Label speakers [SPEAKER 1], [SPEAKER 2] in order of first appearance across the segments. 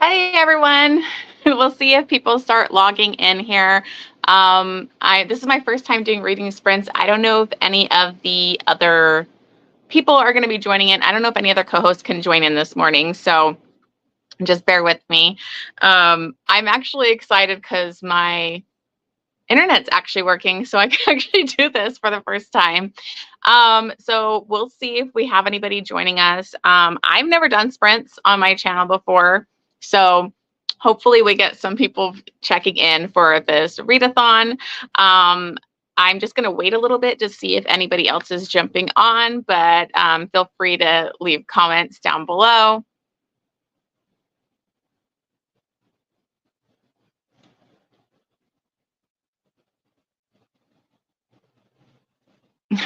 [SPEAKER 1] Hi, everyone. We'll see if people start logging in here. This is my first time doing reading sprints. I don't know if any of the other people are going to be joining in. I don't know if any other co-hosts can join in this morning, so just bear with me. I'm actually excited because my internet's actually working, so I can actually do this for the first time. So we'll see if we have anybody joining us. I've never done sprints on my channel before, so hopefully we get some people checking in for this readathon. I'm just going to wait a little bit to see if anybody else is jumping on, but feel free to leave comments down below.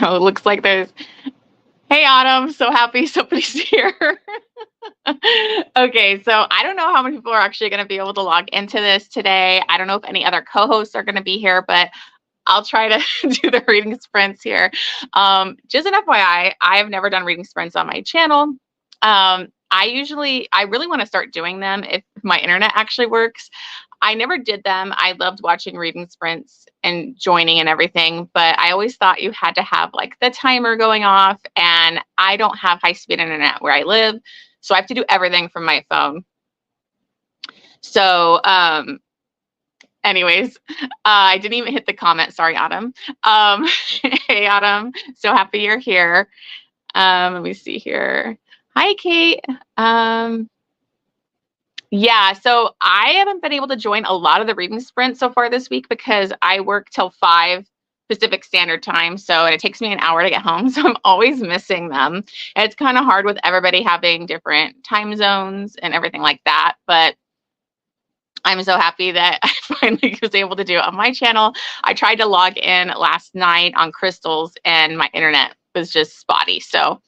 [SPEAKER 1] Oh, it looks like there's, hey Autumn, so happy somebody's here. Okay, so I don't know how many people are actually going to be able to log into this today. I don't know if any other co-hosts are going to be here, but I'll try to do the reading sprints here. Just an FYI, I've never done reading sprints on my channel. I really want to start doing them if my internet actually works. I never did them. I loved watching reading sprints and joining and everything, but I always thought you had to have like the timer going off, and I don't have high-speed internet where I live, so I have to do everything from my phone. So anyways, I didn't even hit the comment. Sorry, Autumn. Hey, Autumn. So happy you're here. Let me see here. Hi, Kate. Yeah, so I haven't been able to join a lot of the reading sprints so far this week because I work till 5 Pacific Standard Time, so it takes me an hour to get home, so I'm always missing them. And it's kind of hard with everybody having different time zones and everything like that, but I'm so happy that I finally was able to do it on my channel. I tried to log in last night on Crystal's and my internet was just spotty, so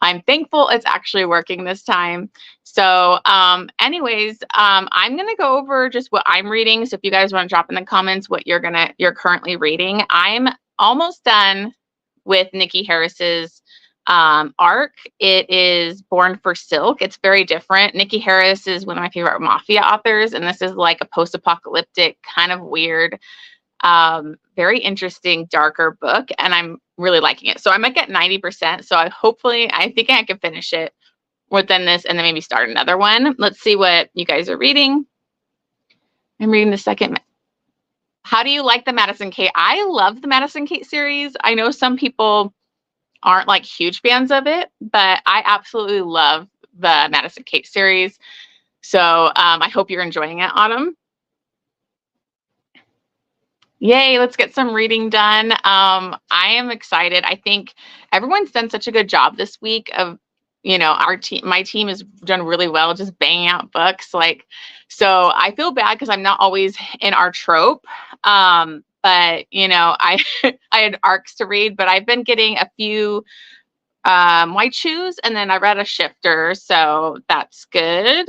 [SPEAKER 1] I'm thankful it's actually working this time. So anyways, I'm going to go over just what I'm reading. So if you guys want to drop in the comments what you're currently reading. I'm almost done with Nikki Harris's arc. It is Born for Silk. It's very different. Nikki Harris is one of my favorite mafia authors, and this is like a post-apocalyptic, kind of weird, very interesting, darker book, and I'm really liking it. So I might get 90%. So I think I can finish it within this and then maybe start another one. Let's see what you guys are reading. I'm reading the second. How do you like the Madison Kate? I love the Madison Kate series. I know some people aren't like huge fans of it, but I absolutely love the Madison Kate series. So I hope you're enjoying it, Autumn. Yay, let's get some reading done. I am excited. I think everyone's done such a good job this week of, my team has done really well just banging out books. So I feel bad because I'm not always in our trope. But I I had arcs to read, but I've been getting a few white shoes, and then I read a shifter, so that's good.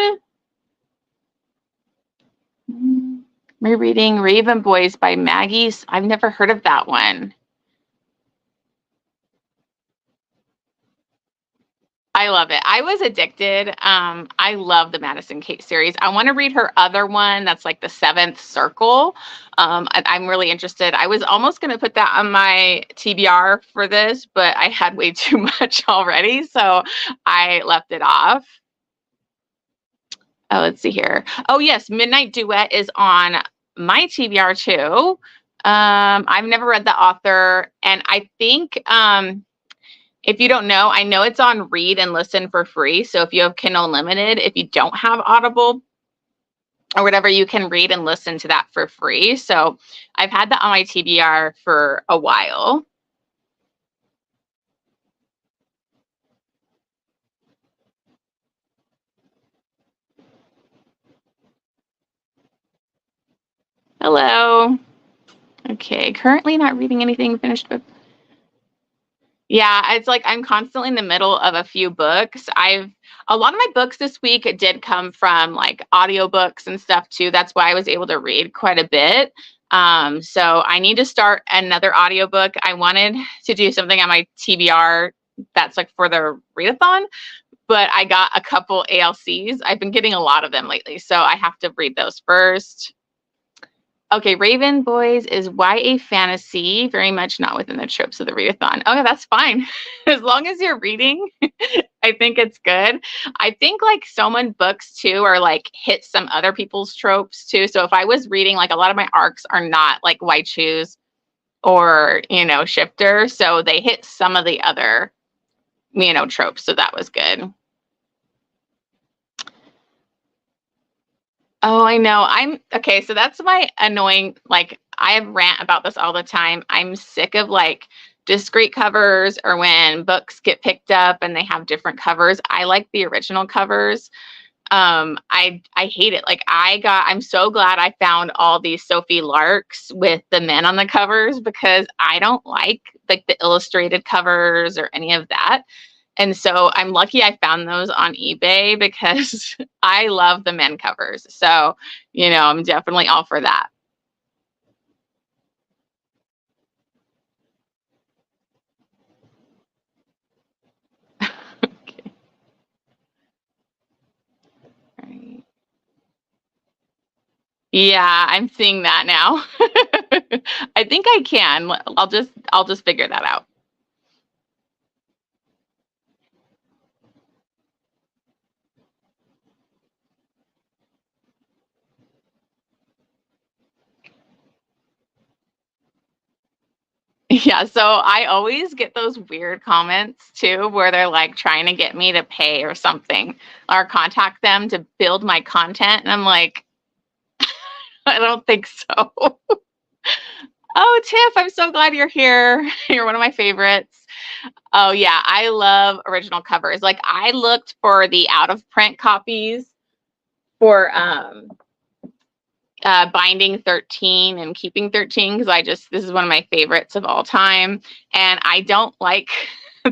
[SPEAKER 1] We're reading Raven Boys by Maggie. I've never heard of that one. I love it. I was addicted. I love the Madison Kate series. I want to read her other one that's like the Seventh Circle. I'm really interested. I was almost going to put that on my TBR for this, but I had way too much already, so I left it off. Oh, let's see here. Oh, yes, Midnight Duet is on my TBR too. I've never read the author, and I think if you don't know, I know it's on Read and Listen for free. So if you have Kindle Unlimited, if you don't have Audible or whatever, you can read and listen to that for free. So I've had that on my TBR for a while. Hello. Okay, currently not reading anything finished book. Yeah, it's like I'm constantly in the middle of a few books. A lot of my books this week did come from like audiobooks and stuff too. That's why I was able to read quite a bit. So I need to start another audiobook. I wanted to do something on my TBR that's like for the readathon, but I got a couple ALCs. I've been getting a lot of them lately, so I have to read those first. Okay, Raven Boys is YA fantasy, very much not within the tropes of the readathon. Okay, that's fine. As long as you're reading, I think it's good. I think like Someone books too are like hit some other people's tropes too. So if I was reading, like a lot of my arcs are not like White Shoes or, Shifter. So they hit some of the other, tropes. So that was good. Oh, I know. I'm okay. So that's my annoying, like, I rant about this all the time. I'm sick of like discrete covers or when books get picked up and they have different covers. I like the original covers. I hate it. Like I'm so glad I found all these Sophie Larks with the men on the covers because I don't like the illustrated covers or any of that. And so I'm lucky I found those on eBay because I love the men covers. So, I'm definitely all for that. Okay. Right. Yeah, I'm seeing that now. I think I can. I'll just figure that out. Yeah, so I always get those weird comments too, where they're like trying to get me to pay or something or contact them to build my content. And I'm like, I don't think so. Oh, Tiff, I'm so glad you're here. You're one of my favorites. Oh, yeah, I love original covers. Like, I looked for the out of print copies for Binding 13 and Keeping 13 because this is one of my favorites of all time. And I don't like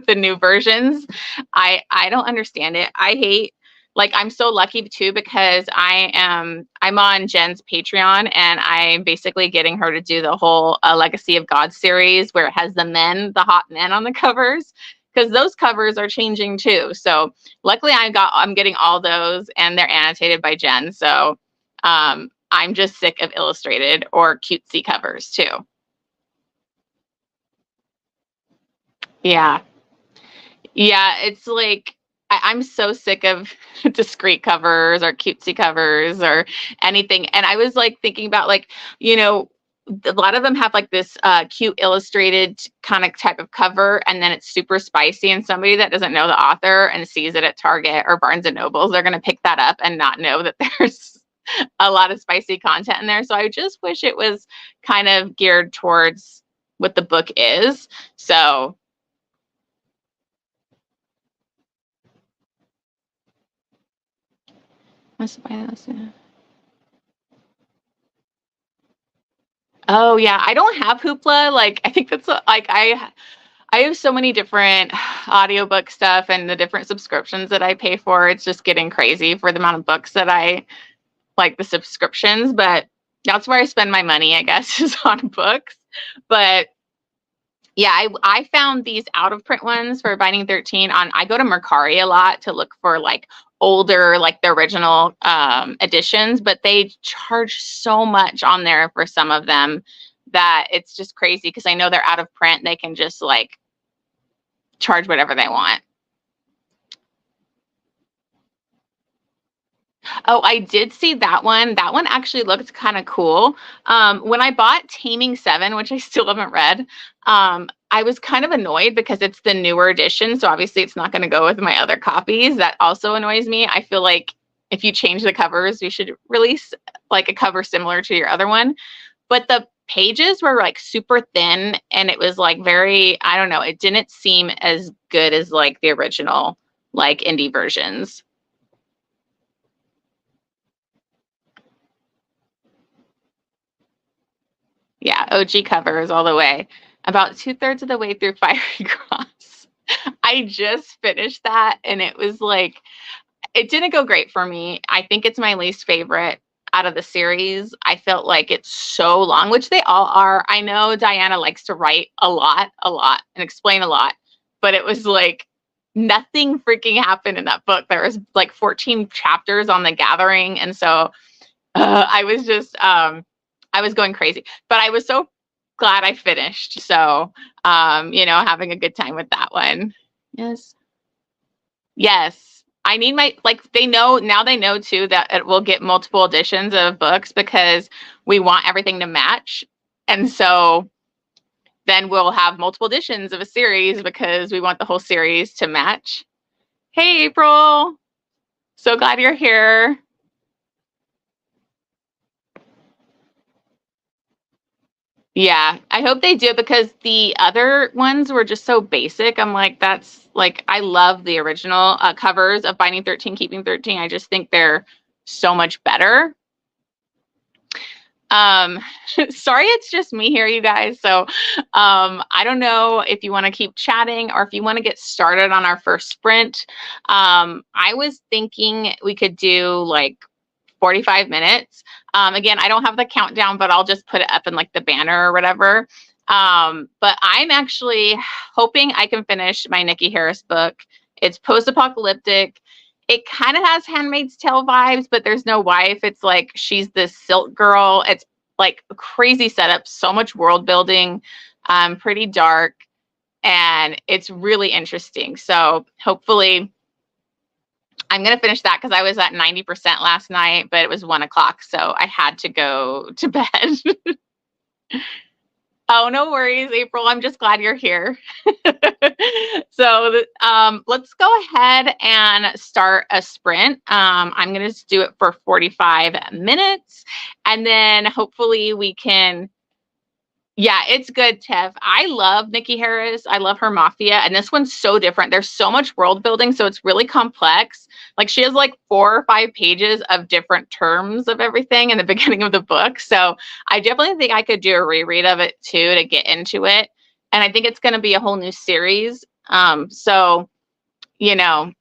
[SPEAKER 1] the new versions. I don't understand it. I hate, like, I'm so lucky too because I'm on Jen's Patreon and I'm basically getting her to do the whole Legacy of God series where it has the hot men on the covers because those covers are changing too. So luckily I'm getting all those and they're annotated by Jen. So I'm just sick of illustrated or cutesy covers too. Yeah. Yeah, it's like I'm so sick of discrete covers or cutesy covers or anything. And I was like thinking about like, a lot of them have like this cute illustrated kind of type of cover, and then it's super spicy. And somebody that doesn't know the author and sees it at Target or Barnes and Nobles, they're gonna pick that up and not know that there's a lot of spicy content in there. So I just wish it was kind of geared towards what the book is. So must buy that. Oh yeah, I don't have Hoopla. Like I think that's like I have so many different audiobook stuff and the different subscriptions that I pay for. It's just getting crazy for the amount of books that I like the subscriptions, but that's where I spend my money, I guess, is on books. But yeah, I found these out of print ones for Binding 13 on I go to Mercari a lot to look for like older, like the original editions, but they charge so much on there for some of them that it's just crazy because I know they're out of print. They can just like charge whatever they want. Oh, I did see that one. That one actually looked kind of cool. When I bought Taming 7, which I still haven't read, I was kind of annoyed because it's the newer edition. So obviously it's not going to go with my other copies. That also annoys me. I feel like if you change the covers, you should release like a cover similar to your other one. But the pages were like super thin and it was like very, I don't know, it didn't seem as good as like the original like indie versions. Yeah, OG covers all the way. About 2/3 of the way through Fiery Cross. I just finished that and it was like, it didn't go great for me. I think it's my least favorite out of the series. I felt like it's so long, which they all are. I know Diana likes to write a lot, and explain a lot, but it was like nothing freaking happened in that book. There was like 14 chapters on the gathering. And so I was just, I was going crazy, but I was so glad I finished. So, having a good time with that one. Yes. Yes. I need my, like, they know too that it will get multiple editions of books because we want everything to match. And so then we'll have multiple editions of a series because we want the whole series to match. Hey, April. So glad you're here. Yeah, I hope they do because the other ones were just so basic. I'm like, that's like, I love the original covers of Binding 13, Keeping 13. I just think they're so much better. Um, sorry, it's just me here, you guys. So I don't know if you want to keep chatting or if you want to get started on our first sprint. I was thinking we could do like 45 minutes. Again, I don't have the countdown, but I'll just put it up in like the banner or whatever. But I'm actually hoping I can finish my Nikki Harris book. It's post-apocalyptic. It kind of has Handmaid's Tale vibes, but there's no wife. It's like she's this silk girl. It's like a crazy setup, so much world building, pretty dark, and it's really interesting. So hopefully I'm going to finish that because I was at 90% last night, but it was 1 o'clock. So I had to go to bed. Oh, no worries, April. I'm just glad you're here. So let's go ahead and start a sprint. I'm going to do it for 45 minutes, and then hopefully we can. Yeah, it's good, Tev. I love Nikki Harris. I love her Mafia, and this one's so different. There's so much world building, so it's really complex. Like she has like 4 or 5 pages of different terms of everything in the beginning of the book. So I definitely think I could do a reread of it too to get into it. And I think it's going to be a whole new series. So you know,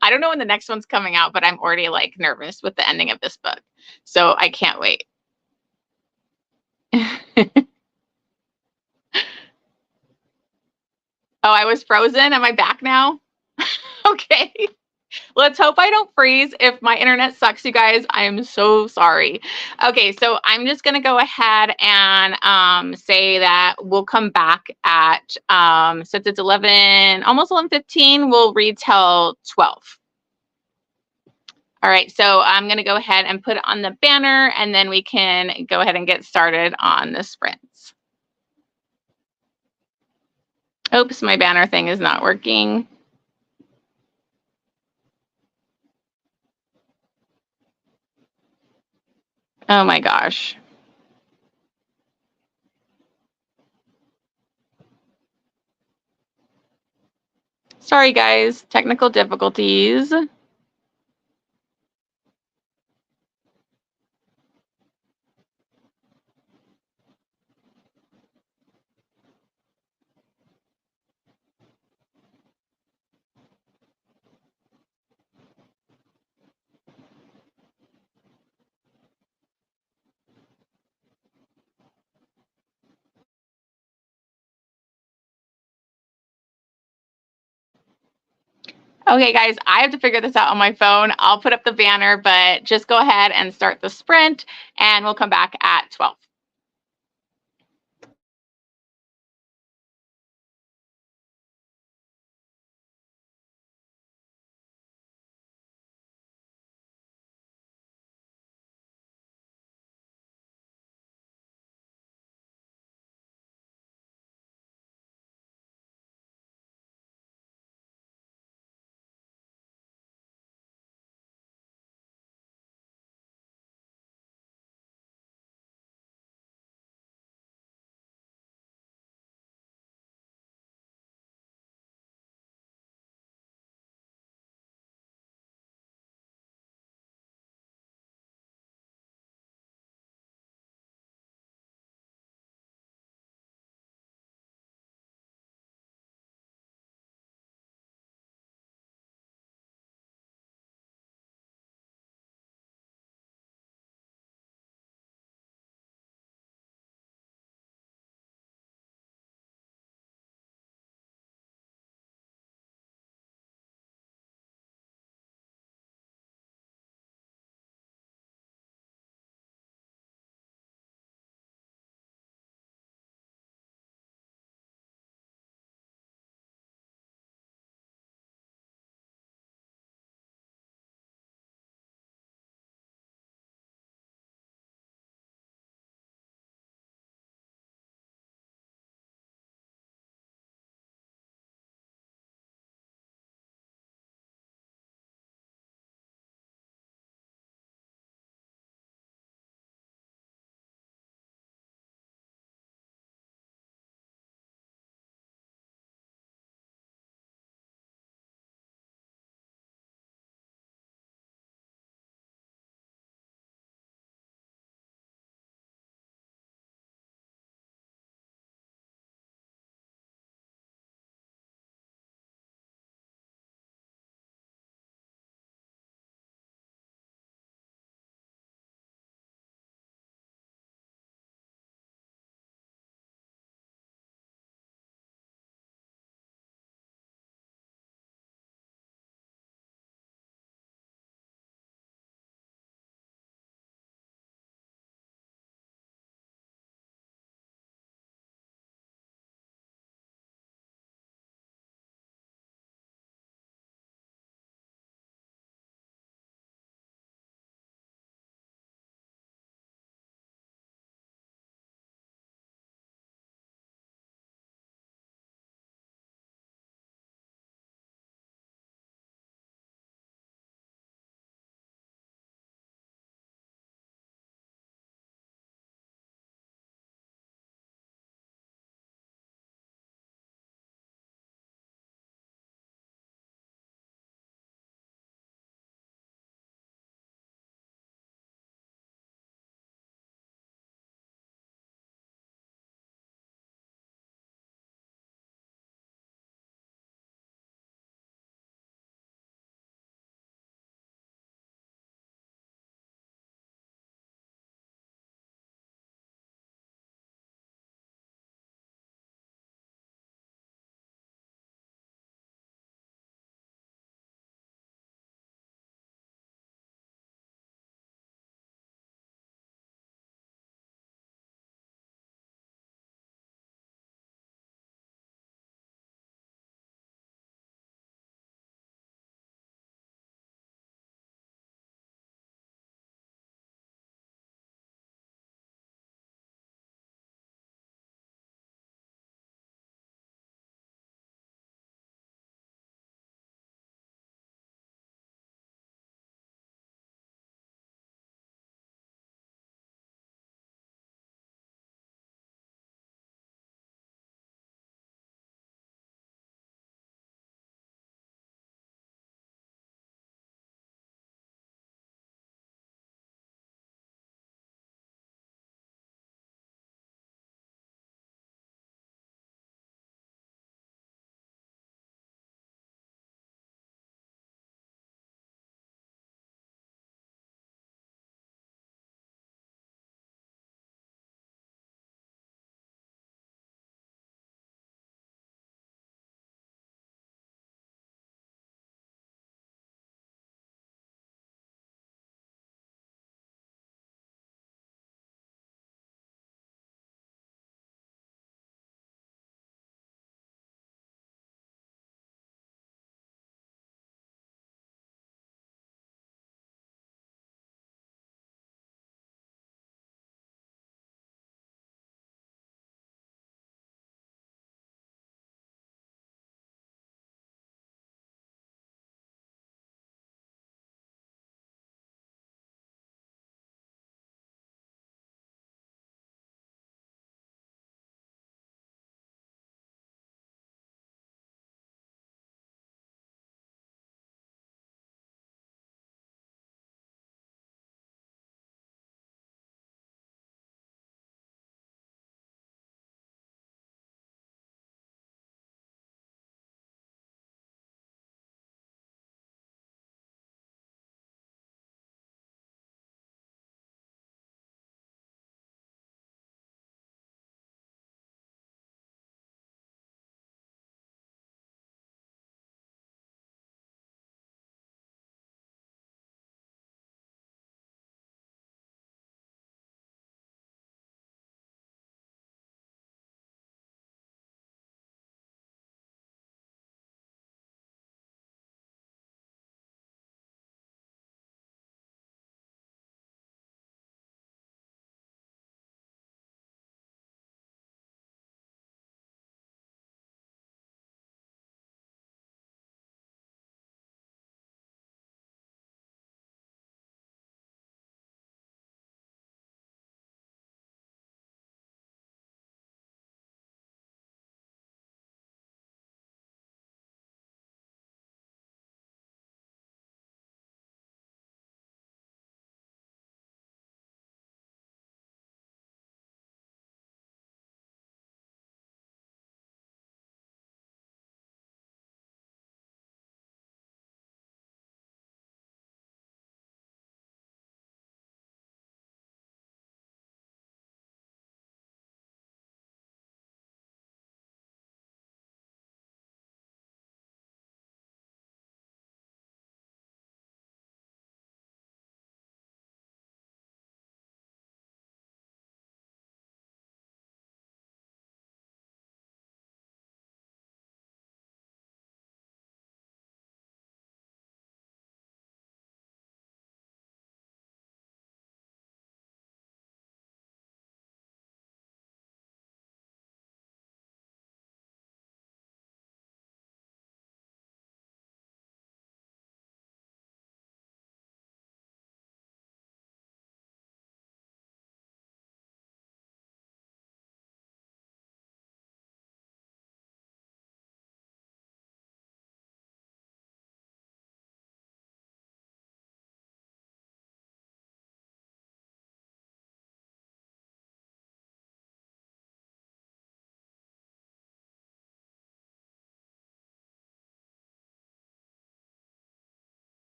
[SPEAKER 1] I don't know when the next one's coming out, but I'm already like nervous with the ending of this book. So I can't wait. Oh, I was frozen. Am I back now? Okay. Let's hope I don't freeze. If my internet sucks, you guys, I am so sorry. Okay, so I'm just going to go ahead and say that we'll come back at, since it's 11, almost 11:15, we'll read till 12. All right, so I'm going to go ahead and put it on the banner, and then we can go ahead and get started on the sprints. Oops, my banner thing is not working. Oh my gosh. Sorry, guys, technical difficulties. Okay, guys, I have to figure this out on my phone. I'll put up the banner, but just go ahead and start the sprint, and we'll come back at 12.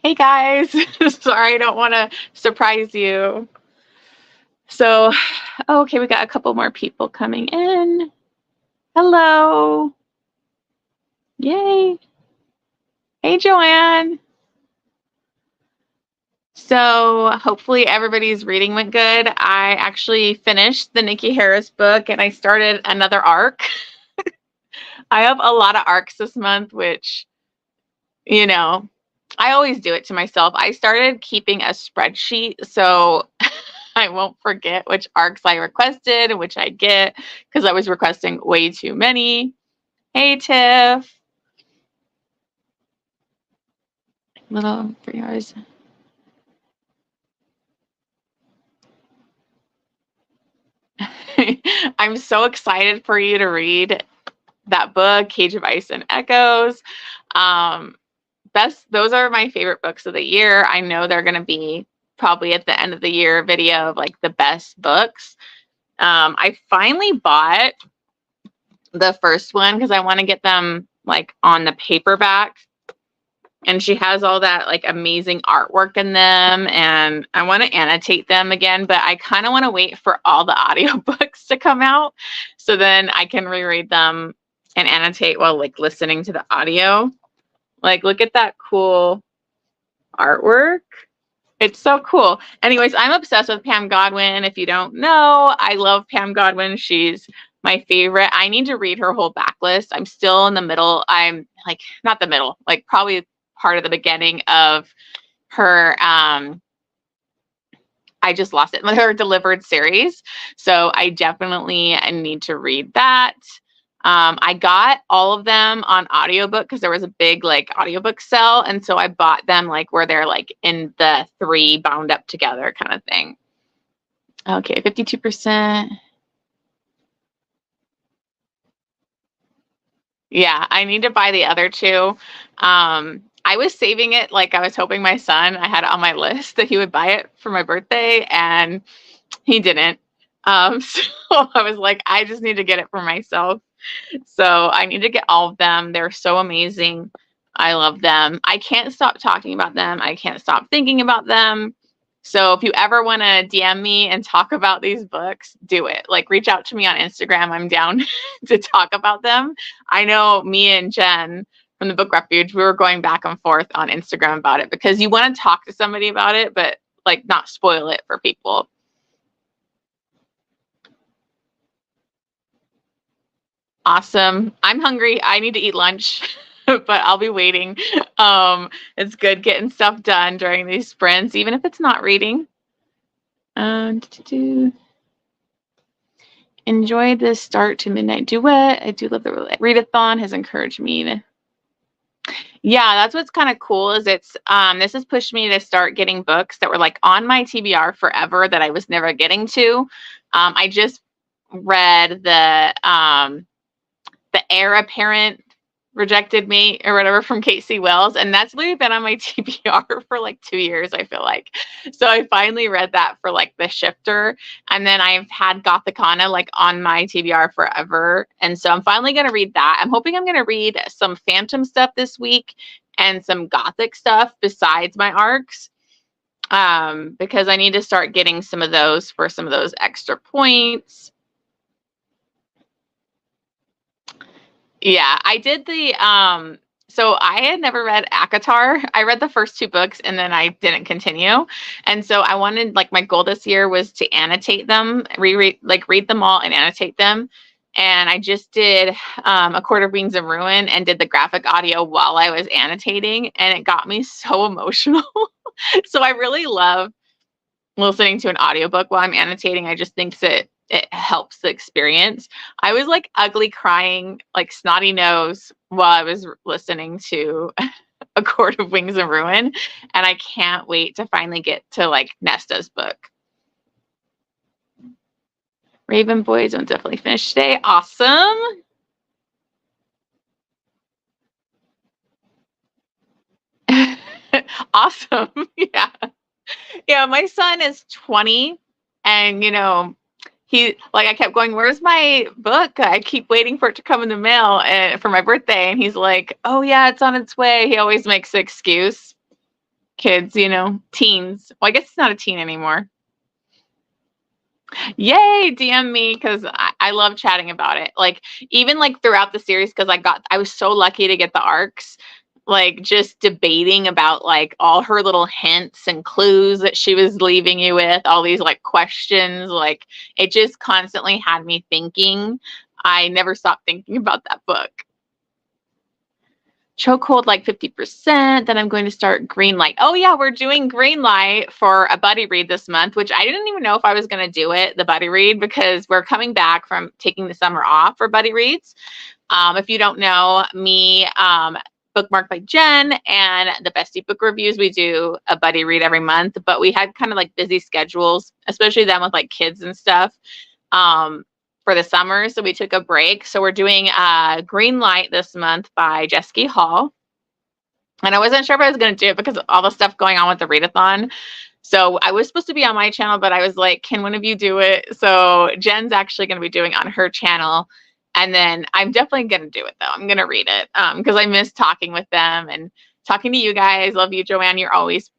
[SPEAKER 1] Hey guys, sorry, I don't want to surprise you. So, okay, we got a couple more people coming in. Hello. Yay. Hey, Joanne. So hopefully everybody's reading went good. I actually finished the Nikki Harris book and I started another arc. I have a lot of arcs this month, which, you know, I always do it to myself. I started keeping a spreadsheet so I won't forget which arcs I requested and which I get because I was requesting way too many. Hey, Tiff. Little 3 hours. I'm so excited for you to read that book, Cage of Ice and Echoes. Those are my favorite books of the year. I know they're going to be probably at the end of the year video of like the best books. I finally bought the first one because I want to get them like on the paperback. And she has all that like amazing artwork in them, and I want to annotate them again, but I kind of want to wait for all the audiobooks to come out so then I can reread them and annotate while like listening to the audio. Like, look at that cool artwork. It's so cool. Anyways, I'm obsessed with Pam Godwin. If you don't know, I love Pam Godwin. She's my favorite. I need to read her whole backlist. I'm still in the middle. I'm like, not the middle, like probably part of the beginning of her I just lost it, her Delivered series. So I definitely need to read that. I got all of them on audiobook because there was a big like audiobook sale, and so I bought them like where they're like in the 3 bound up together kind of thing. Okay, 52%. Yeah, I need to buy the other 2. I was saving it, like I was hoping my son, I had it on my list that he would buy it for my birthday, and he didn't. So I was like, I just need to get it for myself. So I need to get all of them. They're so amazing. I love them. I can't stop talking about them. I can't stop thinking about them. So if you ever want to DM me and talk about these books, do it. Like, reach out to me on Instagram. I'm down to talk about them. I know me and Jen from the Book Refuge, we were going back and forth on Instagram about it because you want to talk to somebody about it, but like not spoil it for people. Awesome. I'm hungry. I need to eat lunch, but I'll be waiting. It's good getting stuff done during these sprints, even if it's not reading. Enjoy this start to Midnight Duet. I do love the Readathon, has encouraged me to. Yeah, that's what's kind of cool is this has pushed me to start getting books that were like on my TBR forever that I was never getting to. I just read the Heir Apparent Rejected Mate or whatever from Casey Wells, and that's literally been on my TBR for like 2 years, I feel like. So I finally read that for like The Shifter, and then I've had Gothicana like on my TBR forever, and so I'm finally going to read that. I'm hoping I'm going to read some Phantom stuff this week and some Gothic stuff besides my arcs, because I need to start getting some of those for some of those extra points. Yeah, I did so I had never read ACOTAR. I read the first 2 books and then I didn't continue. And so I wanted, like, my goal this year was to annotate them, read them all and annotate them. And I just did A Court of Wings and Ruin and did the graphic audio while I was annotating, and it got me so emotional. So I really love listening to an audiobook while I'm annotating. I just think that it helps the experience. I was like ugly crying, like snotty nose while I was listening to A Court of Wings and Ruin. And I can't wait to finally get to like Nesta's book. Raven Boys will definitely finish today. Awesome. Awesome. Yeah. Yeah, my son is 20, and I kept going, where's my book? I keep waiting for it to come in the mail and for my birthday. And he's like, oh yeah, it's on its way. He always makes the excuse. kids, teens. Well, I guess it's not a teen anymore. Yay, DM me because I love chatting about it. Like even like throughout the series, because I was so lucky to get the arcs, like just debating about like all her little hints and clues that she was leaving you with, all these like questions, like it just constantly had me thinking. I never stopped thinking about that book. Chokehold like 50%. Then I'm going to start Greenlight. Oh yeah, we're doing Greenlight for a buddy read this month, which I didn't even know if I was going to do it, the buddy read, because we're coming back from taking the summer off for buddy reads. If you don't know me, Bookmark by Jen and the Bestie Book Reviews, we do a buddy read every month, but we had kind of like busy schedules, especially then with like kids and stuff. For the summer, so we took a break. So we're doing Greenlight this month by Jesky Hall. And I wasn't sure if I was going to do it because of all the stuff going on with the Readathon. So I was supposed to be on my channel, but I was like, can one of you do it? So Jen's actually going to be doing it on her channel. And then I'm definitely going to do it, though. I'm going to read it because I miss talking with them and talking to you guys. Love you, Joanne. You're always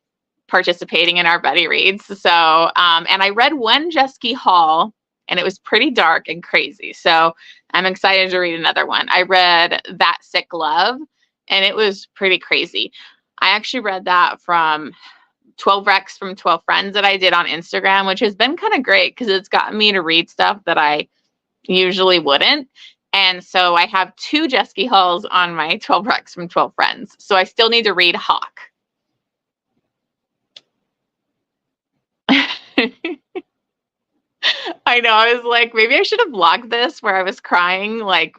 [SPEAKER 1] participating in our buddy reads. So, and I read one Jesky Hall, and it was pretty dark and crazy. So I'm excited to read another one. I read That Sick Love, and it was pretty crazy. I actually read that from 12 Recs from 12 Friends that I did on Instagram, which has been kind of great because it's gotten me to read stuff that I usually wouldn't. And so I have 2 Jesky Halls on my 12 Recs from 12 Friends. So I still need to read Hawk. I know. I was like, maybe I should have vlogged this where I was crying like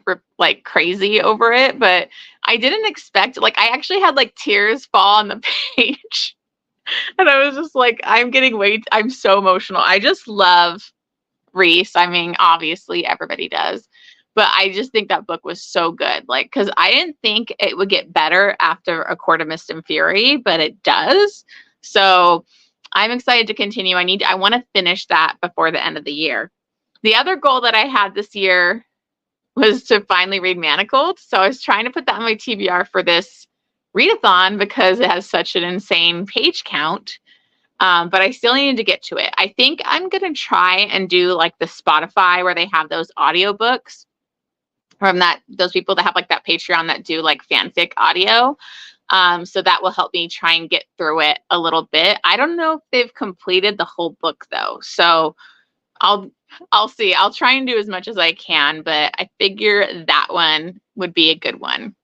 [SPEAKER 1] crazy over it, but I didn't expect, like, I actually had like tears fall on the page. And I was just like, I'm so emotional. I just love Reese. I mean, obviously everybody does, but I just think that book was so good. Like, because I didn't think it would get better after A Court of Mist and Fury, but it does. So I'm excited to continue. I want to finish that before the end of the year. The other goal that I had this year was to finally read Manacled. So I was trying to put that on my TBR for this readathon because it has such an insane page count. But I still needed to get to it. I think I'm going to try and do like the Spotify where they have those audiobooks from those people that have like that Patreon that do like fanfic audio. So that will help me try and get through it a little bit. I don't know if they've completed the whole book though. So I'll see. I'll try and do as much as I can, but I figure that one would be a good one.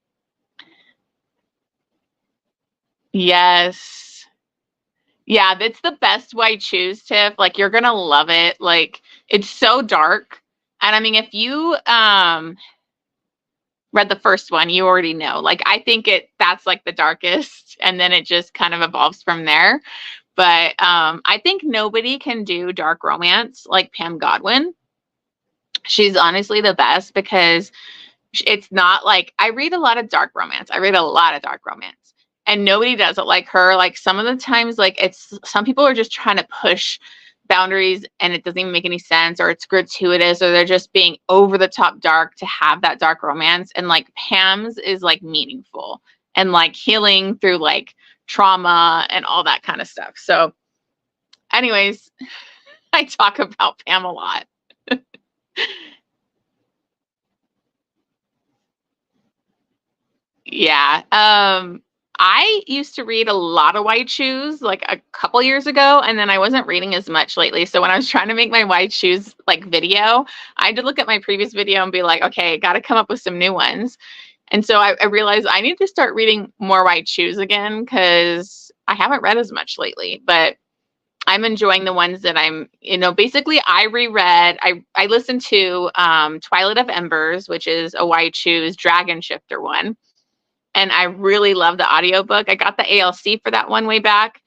[SPEAKER 1] Yes. Yeah, that's the best White Shoes, Tiff. Like you're gonna love it. Like it's so dark. And I mean, if you read the first one, you already know. Like I think that's like the darkest, and then it just kind of evolves from there. But I think nobody can do dark romance like Pam Godwin. She's honestly the best because it's not like I read a lot of dark romance. And nobody does it like her. Like some of the times, like some people are just trying to push boundaries and it doesn't even make any sense, or it's gratuitous, or they're just being over the top dark to have that dark romance. And like Pam's is like meaningful and like healing through like trauma and all that kind of stuff. So anyways, I talk about Pam a lot. Yeah. I used to read a lot of White Shoes like a couple years ago, and then I wasn't reading as much lately. So when I was trying to make my White Shoes like video, I had to look at my previous video and be like, okay, got to come up with some new ones. And so I realized I need to start reading more White Shoes again because I haven't read as much lately, but I'm enjoying the ones that basically I reread, I listened to Twilight of Embers, which is a White Shoes Dragon Shifter one. And I really love the audiobook. I got the ALC for that one way back,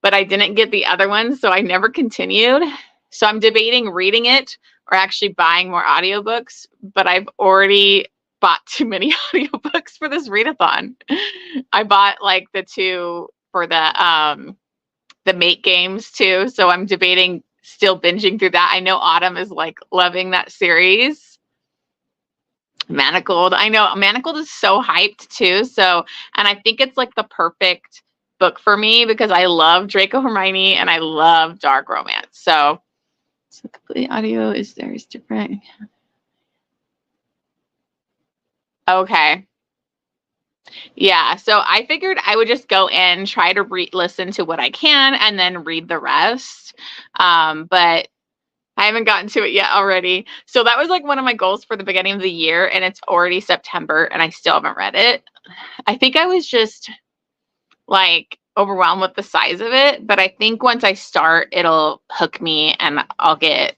[SPEAKER 1] but I didn't get the other one, so I never continued. So I'm debating reading it or actually buying more audiobooks, but I've already bought too many audiobooks for this readathon. I bought like the 2 for the Mate games too, so I'm debating still binging through that. I know Autumn is like loving that series. Manacled. I know Manacled is so hyped too. So, and I think it's like the perfect book for me because I love Draco Hermione and I love dark romance. So complete audio is different. Okay. Yeah, so I figured I would just go in, try to listen to what I can, and then read the rest. But I haven't gotten to it yet already. So that was like one of my goals for the beginning of the year, and it's already September, and I still haven't read it. I think I was just like overwhelmed with the size of it, but I think once I start, it'll hook me, and I'll get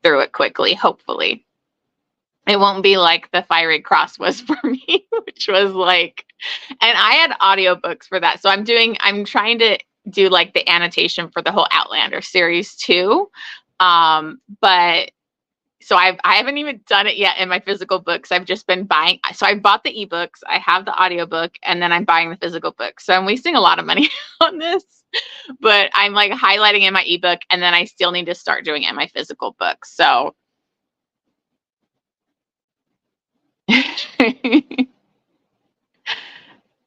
[SPEAKER 1] through it quickly, hopefully. It won't be like the Fiery Cross was for me, which was like, and I had audiobooks for that. So I'm trying to do like the annotation for the whole Outlander series too. But so I haven't even done it yet in my physical books. I've just been buying. So I bought the ebooks, I have the audiobook, and then I'm buying the physical book. So I'm wasting a lot of money on this, but I'm like highlighting in my ebook, and then I still need to start doing it in my physical book. So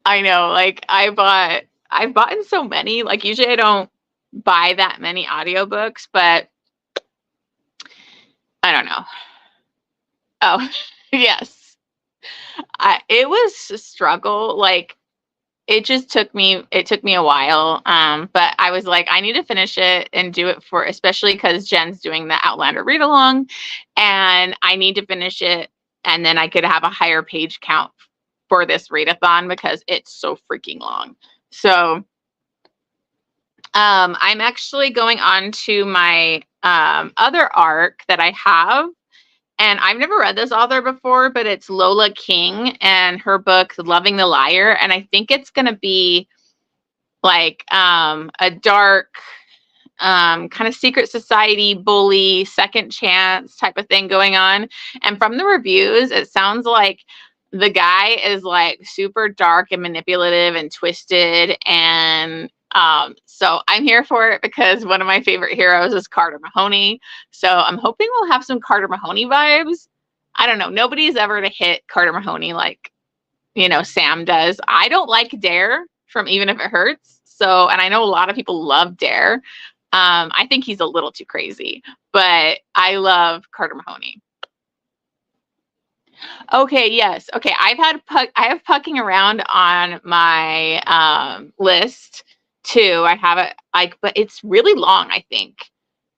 [SPEAKER 1] I know, like I've bought in so many. Like usually I don't buy that many audiobooks, but I don't know. Oh, yes. It was a struggle. Like it took me a while. But I was like, I need to finish it and do it especially because Jen's doing the Outlander read along, and I need to finish it, and then I could have a higher page count for this readathon because it's so freaking long. So I'm actually going on to my other arc that I have, and I've never read this author before, but it's Lola King and her book Loving the Liar, and I think it's going to be like a dark kind of secret society bully second chance type of thing going on. And from the reviews, it sounds like the guy is like super dark and manipulative and twisted, and so I'm here for it because one of my favorite heroes is Carter Mahoney. So I'm hoping we'll have some Carter Mahoney vibes. I don't know. Nobody's ever to hit Carter Mahoney like, Sam does. I don't like Dare from Even If It Hurts. So, and I know a lot of people love Dare. I think he's a little too crazy, but I love Carter Mahoney. Okay, yes. Okay, I have Pucking Around on my list too. I have it but it's really long, I think.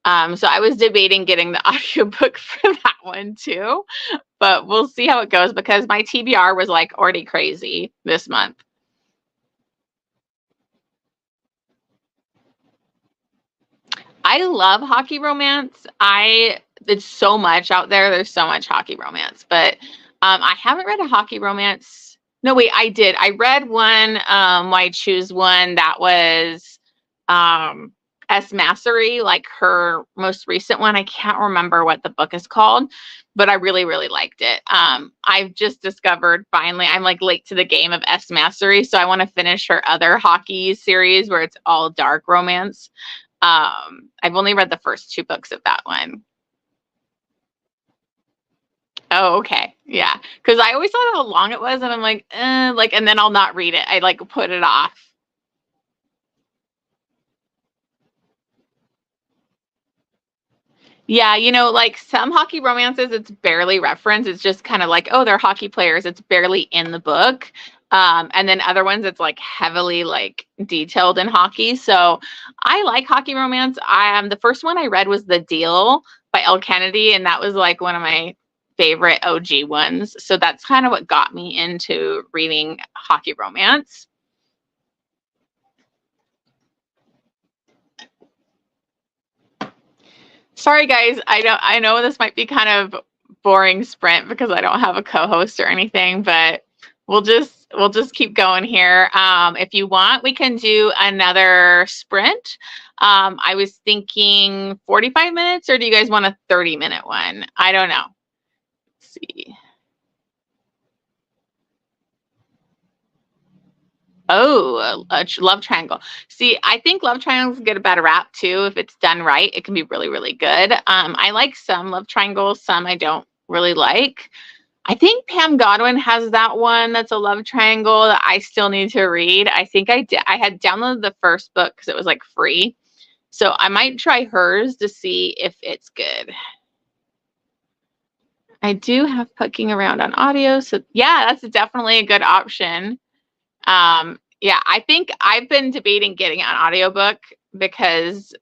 [SPEAKER 1] So I was debating getting the audiobook for that one too, but we'll see how it goes because my TBR was like already crazy this month. I love hockey romance. It's so much out there. There's so much hockey romance, but I haven't read a hockey romance. No, wait, I did. I read one. Why Choose One that was S. Massery, like her most recent one. I can't remember what the book is called, but I really, really liked it. I've just discovered finally, I'm like late to the game of S. Massery, so I want to finish her other hockey series where it's all dark romance. I've only read the first 2 books of that one. Oh, okay. Yeah. Because I always thought how long it was, and I'm like, and then I'll not read it. I like put it off. Yeah, like some hockey romances, it's barely referenced. It's just kind of like, oh, they're hockey players. It's barely in the book. And then other ones, it's like heavily like detailed in hockey. So I like hockey romance. The first one I read was The Deal by Elle Kennedy, and that was like one of my favorite OG ones. So that's kind of what got me into reading hockey romance. Sorry guys, I know this might be kind of boring sprint because I don't have a co-host or anything, but we'll just keep going here. If you want, we can do another sprint. I was thinking 45 minutes, or do you guys want a 30-minute one? I don't know. Let's see. Oh, a love triangle. See, I think love triangles get a bad rap too. If it's done right, it can be really, really good. I like some love triangles, some I don't really like. I think Pam Godwin has that one that's a love triangle that I still need to read. I think I did. I had downloaded the first book because it was like free. So I might try hers to see if it's good. I do have Pucking Around on audio. So yeah, that's definitely a good option. Yeah, I think I've been debating getting an audiobook because,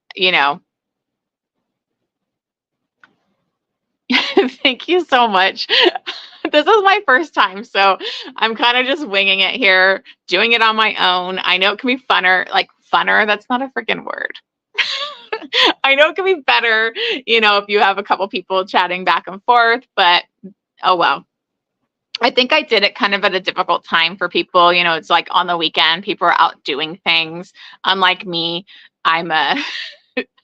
[SPEAKER 1] thank you so much. This is my first time, so I'm kind of just winging it here, doing it on my own. I know it can be funner, that's not a freaking word. I know it can be better, if you have a couple people chatting back and forth, but oh well. I think I did it kind of at a difficult time for people. It's like on the weekend, people are out doing things. Unlike me, I'm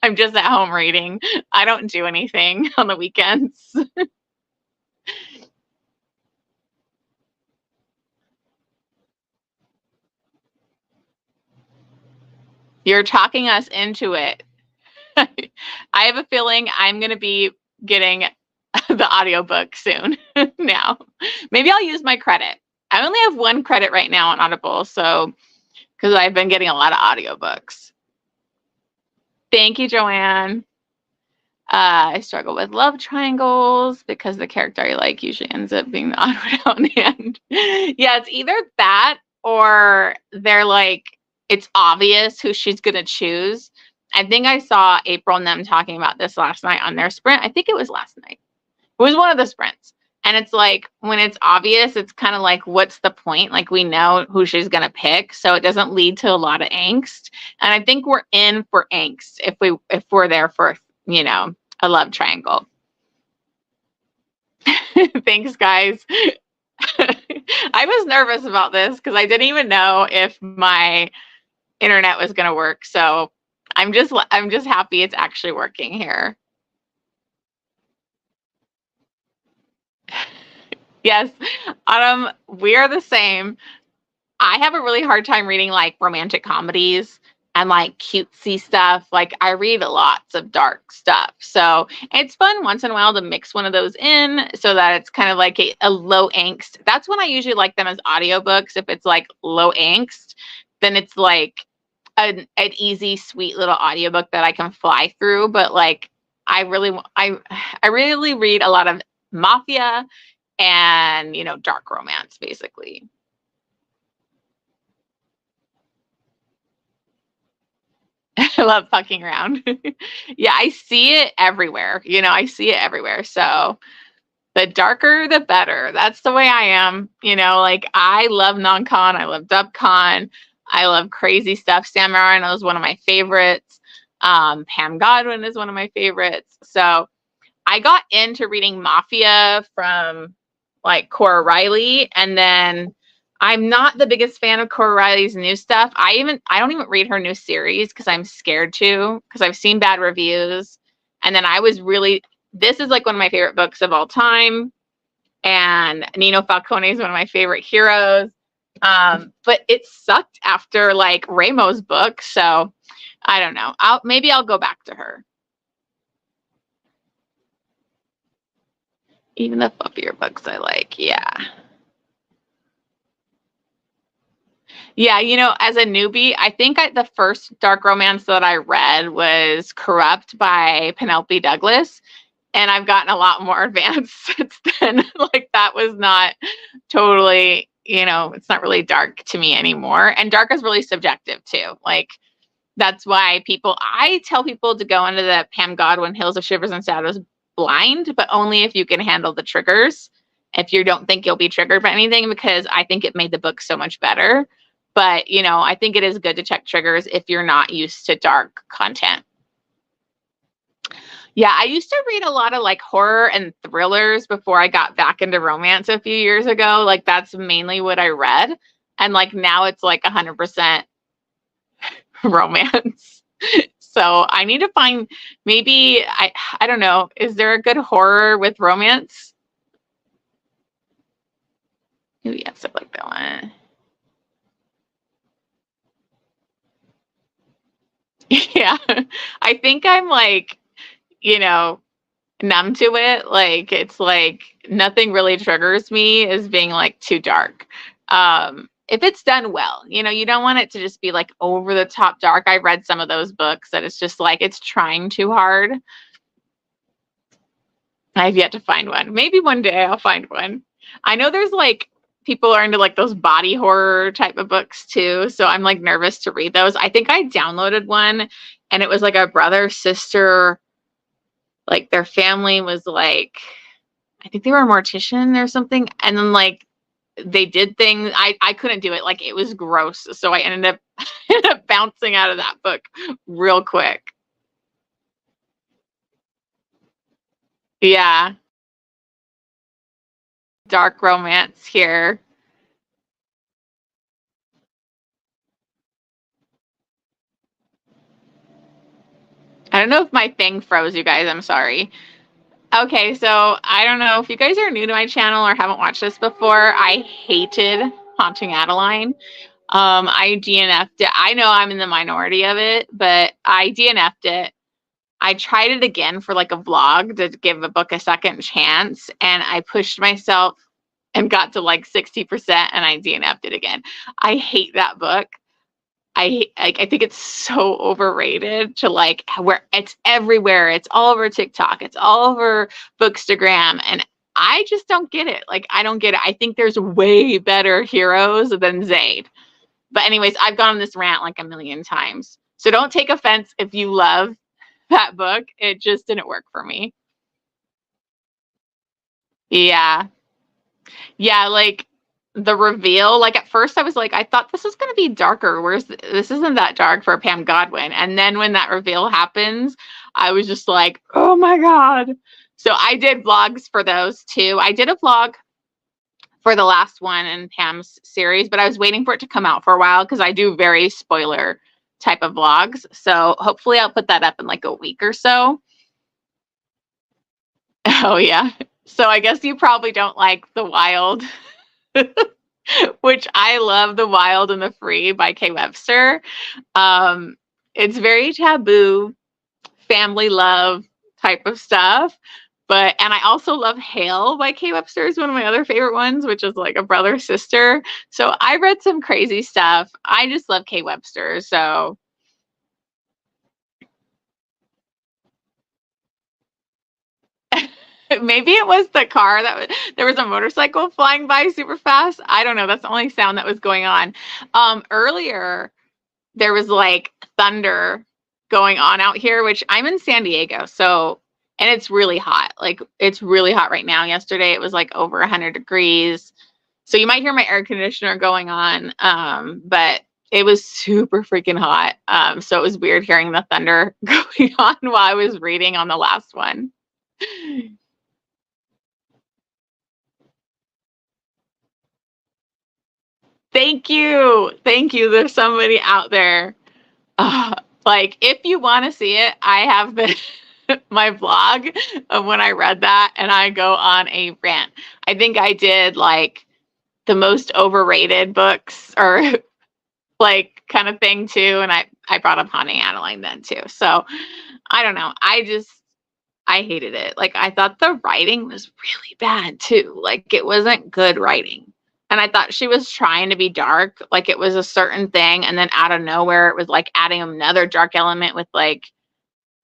[SPEAKER 1] I'm just at home reading. I don't do anything on the weekends. You're talking us into it. I have a feeling I'm going to be getting the audiobook soon now. Maybe I'll use my credit. I only have 1 credit right now on Audible, so because I've been getting a lot of audiobooks. Thank you, Joanne. I struggle with love triangles because the character I like usually ends up being the odd one out in the end. Yeah, it's either that or they're like, it's obvious who she's going to choose. I think I saw April and them talking about this last night on their sprint. I think it was last night. It was one of the sprints. And it's like, when it's obvious, it's kind of like, what's the point? Like, we know who she's going to pick. So it doesn't lead to a lot of angst. And I think we're in for angst if we're there for, a love triangle. Thanks, guys. I was nervous about this because I didn't even know if my internet was going to work. So I'm just happy it's actually working here. Yes, Autumn, we are the same. I have a really hard time reading like romantic comedies and like cutesy stuff. Like, I read lots of dark stuff. So it's fun once in a while to mix one of those in so that it's kind of like a low angst. That's when I usually like them as audiobooks. If it's like low angst, then it's like an easy, sweet little audiobook that I can fly through. But like, I really read a lot of mafia and, dark romance, basically. I love fucking around. Yeah, I see it everywhere. I see it everywhere. So the darker, the better. That's the way I am. Like, I love non-con. I love dub-con. I love crazy stuff. Sam Marino is one of my favorites. Pam Godwin is one of my favorites. So I got into reading Mafia from like Cora Riley, and then I'm not the biggest fan of Cora Riley's new stuff. I don't even read her new series because I'm scared to, because I've seen bad reviews. And then this is like one of my favorite books of all time. And Nino Falcone is one of my favorite heroes. But it sucked after like Ramo's book. So I don't know. Maybe I'll go back to her. Even the fluffier books I like. Yeah. Yeah, as a newbie, I think the first dark romance that I read was Corrupt by Penelope Douglas. And I've gotten a lot more advanced since then. Like, that was not totally, it's not really dark to me anymore. And dark is really subjective too. Like, that's why I tell people to go into the Pam Godwin Hills of Shivers and Shadows blind, but only if you can handle the triggers. If you don't think you'll be triggered by anything, because I think it made the book so much better. But, I think it is good to check triggers if you're not used to dark content. Yeah, I used to read a lot of like horror and thrillers before I got back into romance a few years ago. Like, that's mainly what I read. And like, now it's like 100% romance. So I need to find, maybe, I don't know, is there a good horror with romance? Oh, yes, I like that one. Yeah, I think I'm like, numb to it. Like it's like nothing really triggers me as being like too dark. If it's done well, you don't want it to just be like over the top dark. I've read some of those books that it's just like it's trying too hard. I've yet to find one. Maybe one day I'll find one. I know there's like people are into like those body horror type of books too. So I'm like nervous to read those. I think I downloaded one and it was like a brother, sister, like their family was like, I think they were a mortician or something. And then like they did things. I couldn't do it. Like it was gross. So I ended up bouncing out of that book real quick. Yeah. Dark romance here. I don't know if my thing froze, you guys. I'm sorry. Okay, so I don't know if you guys are new to my channel or haven't watched this before. I hated Haunting Adeline. I DNF'd it. I know I'm in the minority of it, but I DNF'd it. I tried it again for like a vlog to give a book a second chance, and I pushed myself and got to like 60% and I DNF'd it again. I hate that book. I think it's so overrated to like where it's everywhere. It's all over TikTok. It's all over Bookstagram. And I just don't get it. Like, I don't get it. I think there's way better heroes than Zaid. But anyways, I've gone on this rant like a million times. So don't take offense if you love that book. It just didn't work for me. Yeah. Yeah, like the reveal, like at first I was like, I thought this was going to be darker. This isn't that dark for Pam Godwin. And then when that reveal happens, I was just like, oh my God. So I did vlogs for those too. I did a vlog for the last one in Pam's series, but I was waiting for it to come out for a while because I do very spoiler type of vlogs. So hopefully I'll put that up in like a week or so. Oh yeah. So I guess you probably don't like The Wild. Which I love. The Wild and the Free by Kay Webster. It's very taboo, family love type of stuff. And I also love Hail by Kay Webster is one of my other favorite ones, which is like a brother sister. So I read some crazy stuff. I just love Kay Webster. So maybe it was the car there was a motorcycle flying by super fast. I don't know. That's the only sound that was going on. Earlier, there was like thunder going on out here, which I'm in San Diego. So, and it's really hot. Like it's really hot right now. Yesterday it was like over 100 degrees. So you might hear my air conditioner going on. But it was super freaking hot. So it was weird hearing the thunder going on while I was reading on the last one. Thank you. Thank you. There's somebody out there. Like if you want to see it, I have my vlog of when I read that and I go on a rant. I think I did like the most overrated books or like kind of thing too. And I brought up Haunting Adeline then too. So I don't know. I hated it. Like I thought the writing was really bad too. Like it wasn't good writing. And I thought she was trying to be dark, like it was a certain thing, and then out of nowhere it was like adding another dark element with like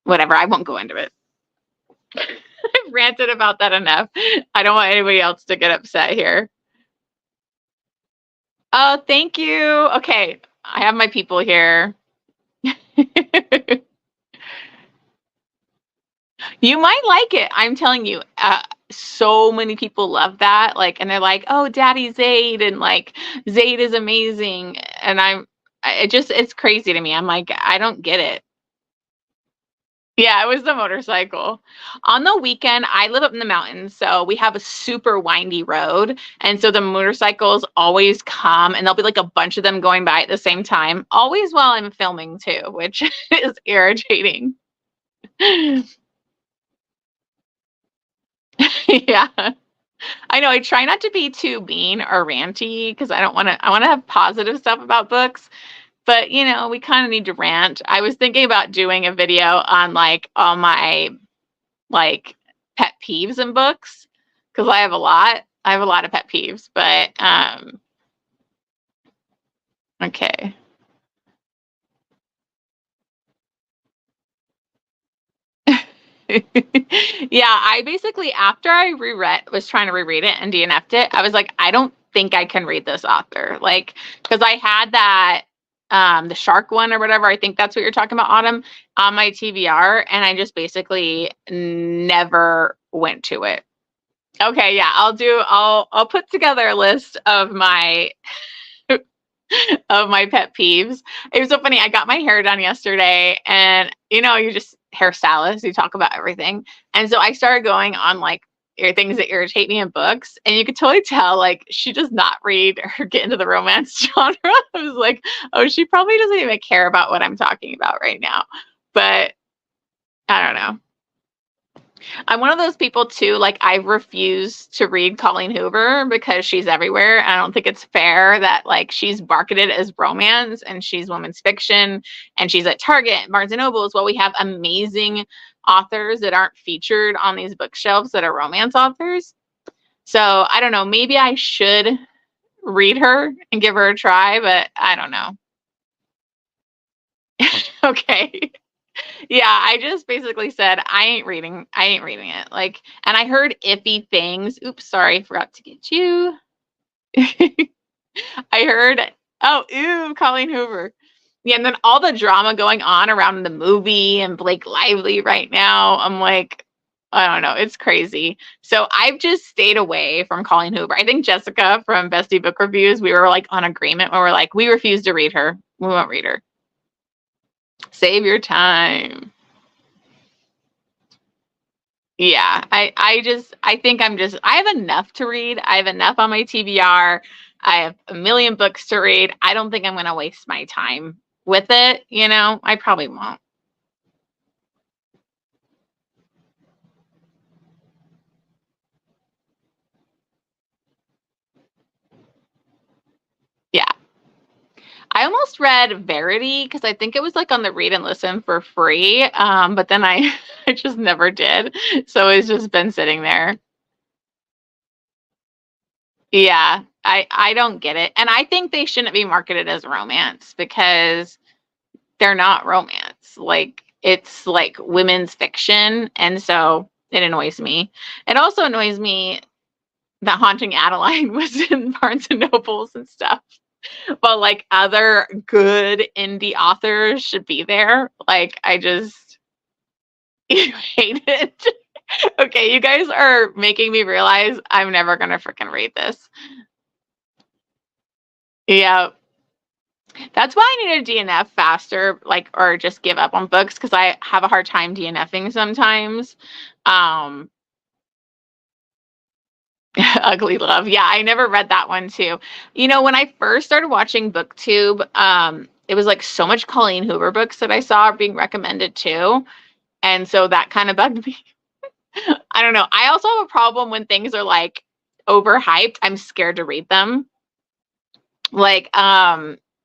[SPEAKER 1] whatever. I won't go into it. I've ranted about that enough. I don't want anybody else to get upset here. Oh, thank you. Okay, I have my people here. You might like it. I'm telling you, so many people love that. Like, and they're like, "Oh, Daddy Zaid," and like, "Zaid is amazing." And it's crazy to me. I'm like, I don't get it. Yeah, it was the motorcycle. On the weekend, I live up in the mountains, so we have a super windy road. And so the motorcycles always come, and there'll be like a bunch of them going by at the same time, always while I'm filming too, which is irritating. Yeah. I know I try not to be too mean or ranty because I want to have positive stuff about books, but we kind of need to rant. I was thinking about doing a video on like all my like pet peeves in books, because I have a lot. I have a lot of pet peeves, but okay. Yeah, I basically, after I was trying to reread it and DNF'd it, I was like, I don't think I can read this author. Like, because I had that, the shark one or whatever, I think that's what you're talking about, Autumn, on my TBR, and I just basically never went to it. Okay, yeah, I'll put together a list of my of my pet peeves. It was so funny. I got my hair done yesterday, and you just hairstylist, you talk about everything. And so I started going on like things that irritate me in books, and you could totally tell like she does not read or get into the romance genre. I was like, oh, she probably doesn't even care about what I'm talking about right now. But I don't know. I'm one of those people too, like I refuse to read Colleen Hoover because she's everywhere. I don't think it's fair that like she's marketed as romance and she's women's fiction and she's at Target, Barnes and Nobles. Well, we have amazing authors that aren't featured on these bookshelves that are romance authors. So I don't know, maybe I should read her and give her a try, but I don't know. Okay. Yeah, I just basically said I ain't reading it. Like, and I heard iffy things. Oops, sorry, forgot to get you. I heard, oh, ew, Colleen Hoover. Yeah, and then all the drama going on around the movie and Blake Lively right now. I'm like, I don't know, it's crazy. So I've just stayed away from Colleen Hoover. I think Jessica from Bestie Book Reviews, we were like on agreement where we're like, we refuse to read her. We won't read her. Save your time. Yeah, I think I have enough to read. I have enough on my TBR. I have a million books to read. I don't think I'm going to waste my time with it, I probably won't. Yeah. I almost read Verity because I think it was like on the read and listen for free. But then I I just never did. So it's just been sitting there. Yeah. I don't get it. And I think they shouldn't be marketed as romance because they're not romance. Like it's like women's fiction, and so it annoys me. It also annoys me that Haunting Adeline was in Barnes and Nobles and stuff. But like other good indie authors should be there. Like I just hate it. Okay, you guys are making me realize I'm never gonna freaking read this. Yeah, that's why I need a DNF faster, like, or just give up on books because I have a hard time DNFing sometimes. Um, Ugly Love. Yeah, I never read that one too. When I first started watching BookTube, it was like so much Colleen Hoover books that I saw being recommended too. And so that kind of bugged me. I don't know. I also have a problem when things are like overhyped. I'm scared to read them. Like,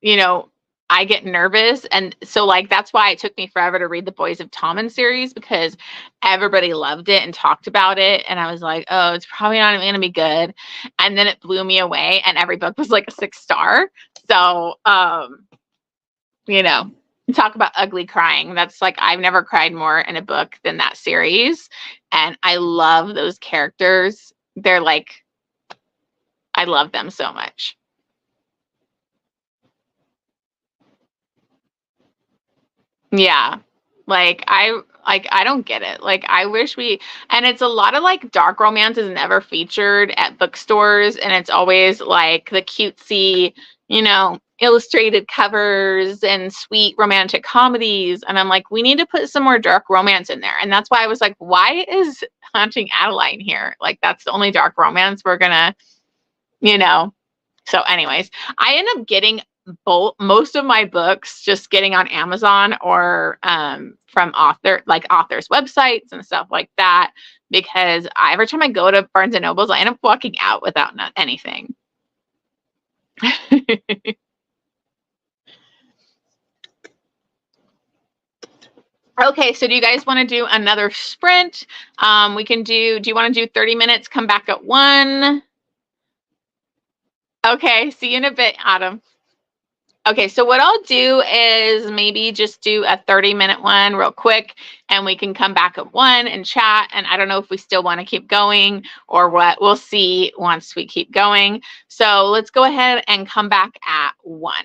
[SPEAKER 1] you know, I get nervous. And so like that's why it took me forever to read the Boys of Tommen series because everybody loved it and talked about it. And I was like, oh, it's probably not gonna be good. And then it blew me away and every book was like a 6 star. So you know, talk about ugly crying. That's like I've never cried more in a book than that series. And I love those characters. They're like I love them so much. Yeah. I don't get it. Like I wish we and it's a lot of like dark romance is never featured at bookstores and it's always like the cutesy, illustrated covers and sweet romantic comedies and I'm like we need to put some more dark romance in there. And that's why I was like why is Haunting Adeline here? Like that's the only dark romance we're going to, you know. So anyways, I end up getting both most of my books just getting on Amazon or from authors websites and stuff like that because every time I go to Barnes and Nobles I end up walking out without anything. Okay, so do you guys want to do another sprint? We can do you want to do 30 minutes, come back at 1? Okay, see you in a bit, Autumn. Okay, so what I'll do is maybe just do a 30-minute one real quick, and we can come back at 1 and chat. And I don't know if we still want to keep going or what. We'll see once we keep going. So let's go ahead and come back at 1.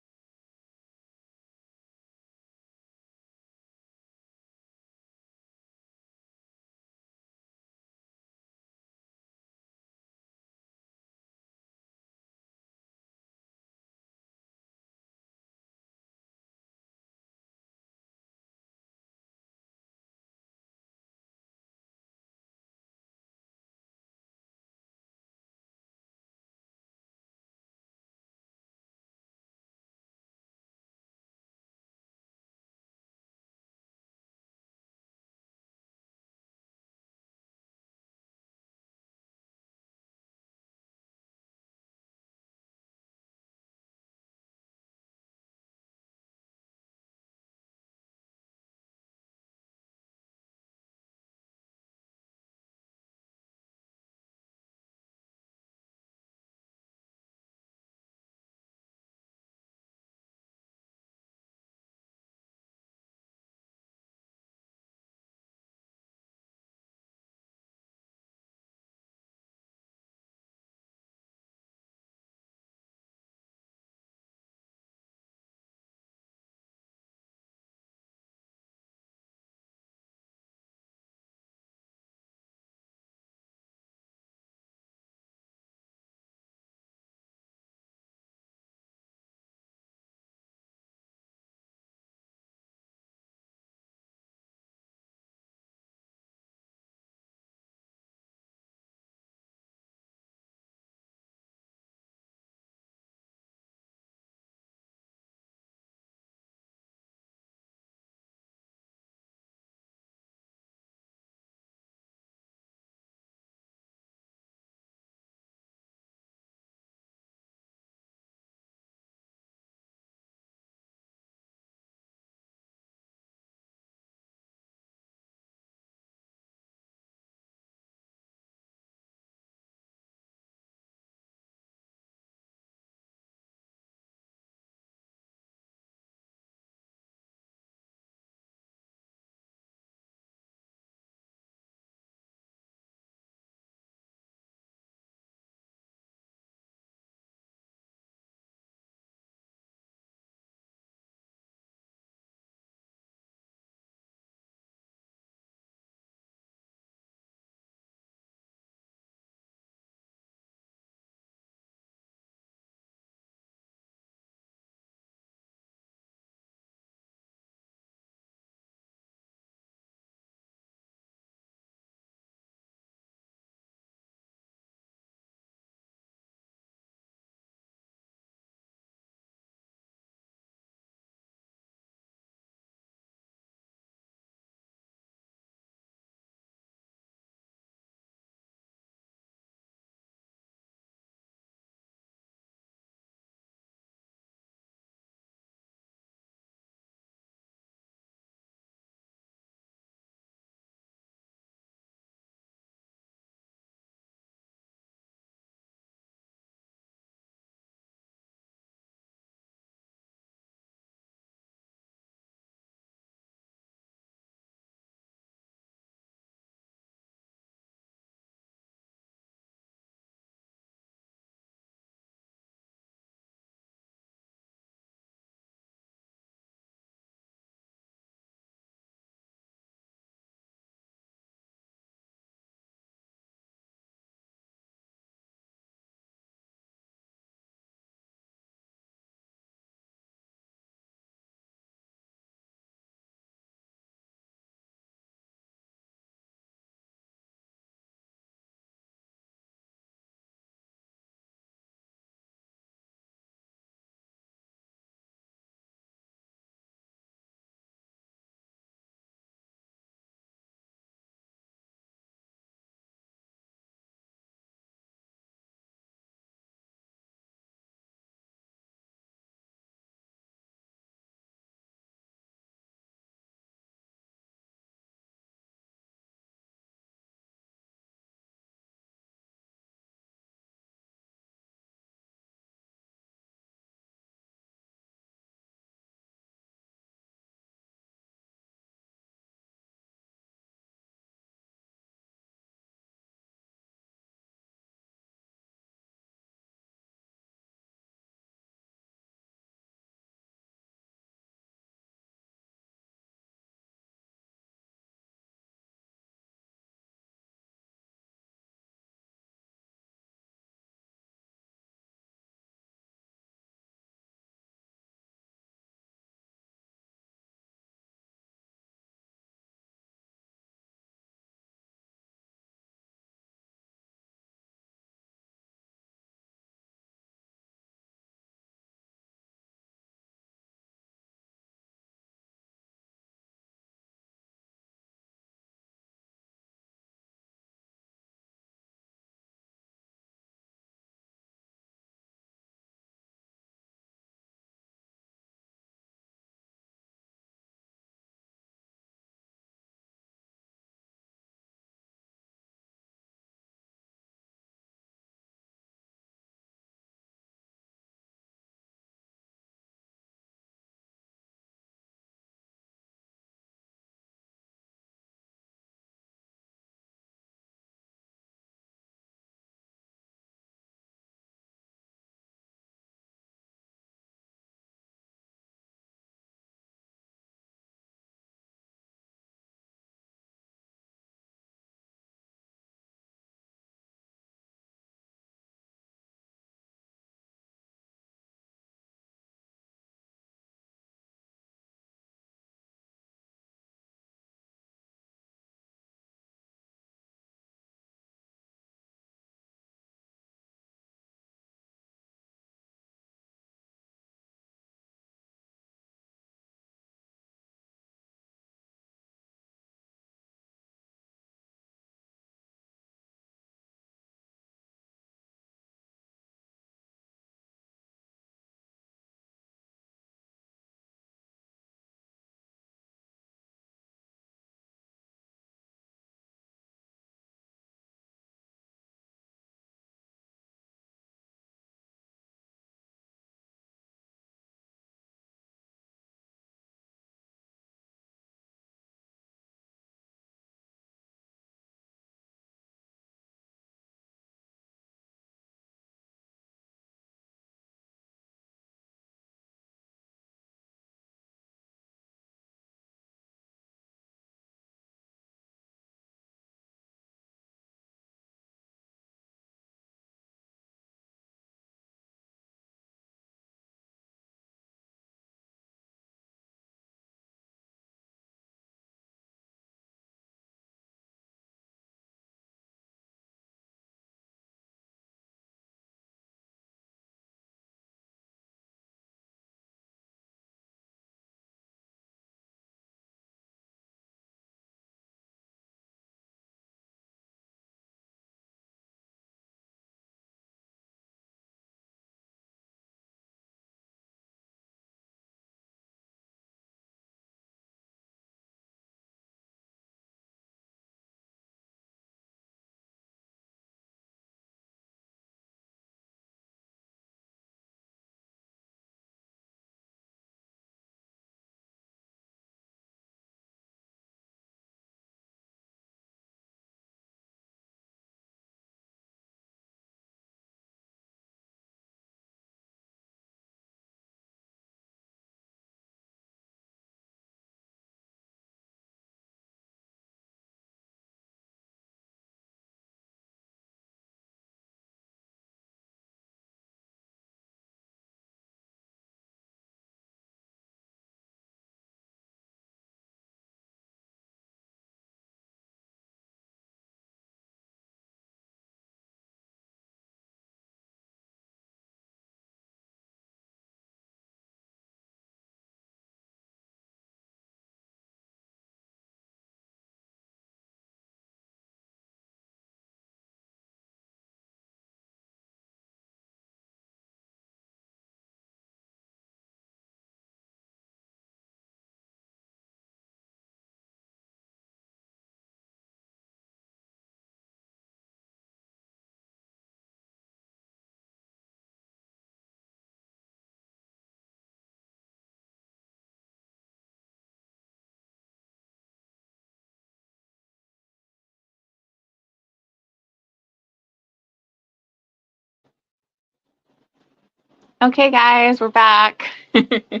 [SPEAKER 1] Okay, guys, we're back. All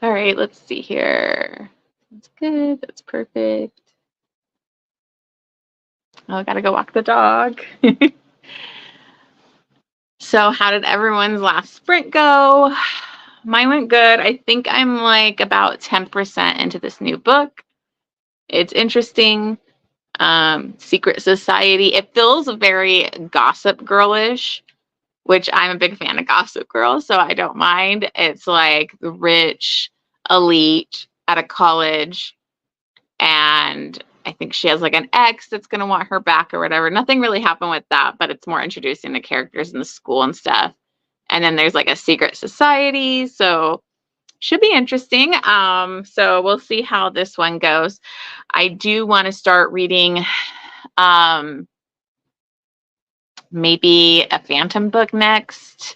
[SPEAKER 1] right, let's see here. That's good. That's perfect. Oh, I gotta go walk the dog. So, how did everyone's last sprint go? Mine went good. I think I'm like about 10% into this new book. It's interesting. Secret Society. It feels very Gossip Girlish, which I'm a big fan of Gossip Girl, so I don't mind. It's like the rich elite at a college, and I think she has like an ex that's going to want her back or whatever. Nothing really happened with that, but it's more introducing the characters in the school and stuff. And then there's like a secret society, so should be interesting. So we'll see how this one goes. I do want to start reading maybe a Phantom book next.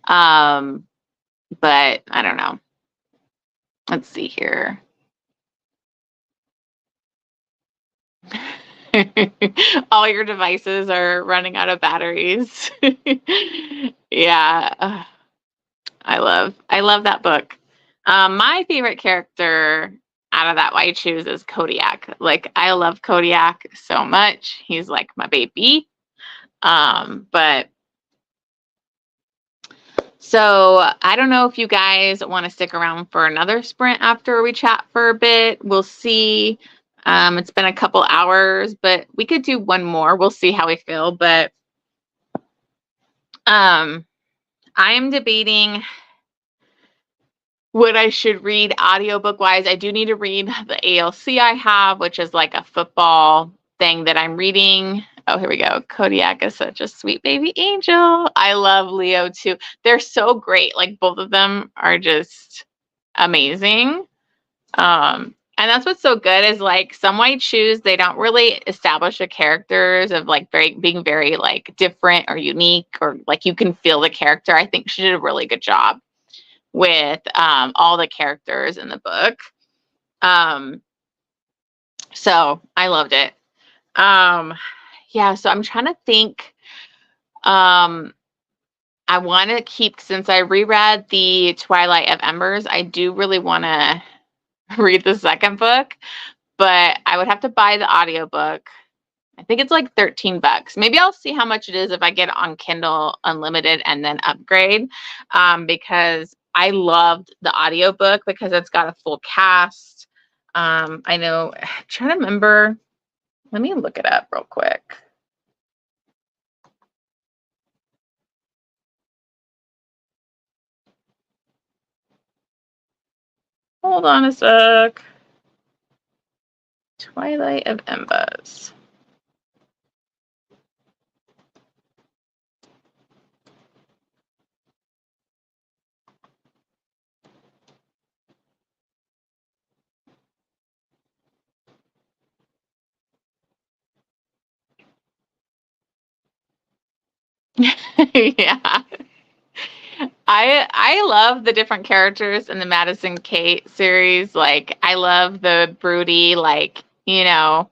[SPEAKER 1] But I don't know. Let's see here. All your devices are running out of batteries. Yeah. I love that book. My favorite character out of that I choose is Kodiak. Like I love Kodiak so much. He's like my baby. But so I don't know if you guys want to stick around for another sprint after we chat for a bit. We'll see. It's been a couple hours, but we could do one more. We'll see how we feel. But I am debating what I should read audiobook wise. I do need to read the ALC I have, which is like a football thing that I'm reading. Oh, here we go. Kodiak is such a sweet baby angel. I love Leo too. They're so great. Like both of them are just amazing. And that's what's so good is like some white shoes, they don't really establish the characters of like being very like different or unique or like you can feel the character. I think she did a really good job with all the characters in the book. So I loved it. Yeah, so I'm trying to think. I want to keep, since I reread the Twilight of Embers, I do really want to read the second book, but I would have to buy the audiobook. I think it's like $13. Maybe I'll see how much it is if I get it on Kindle Unlimited and then upgrade, because I loved the audiobook because it's got a full cast. I know, I'm trying to remember. Let me look it up real quick. Hold on a sec. Twilight of Embers. Yeah. I love the different characters in the Madison Kate series. Like I love the broody, like, I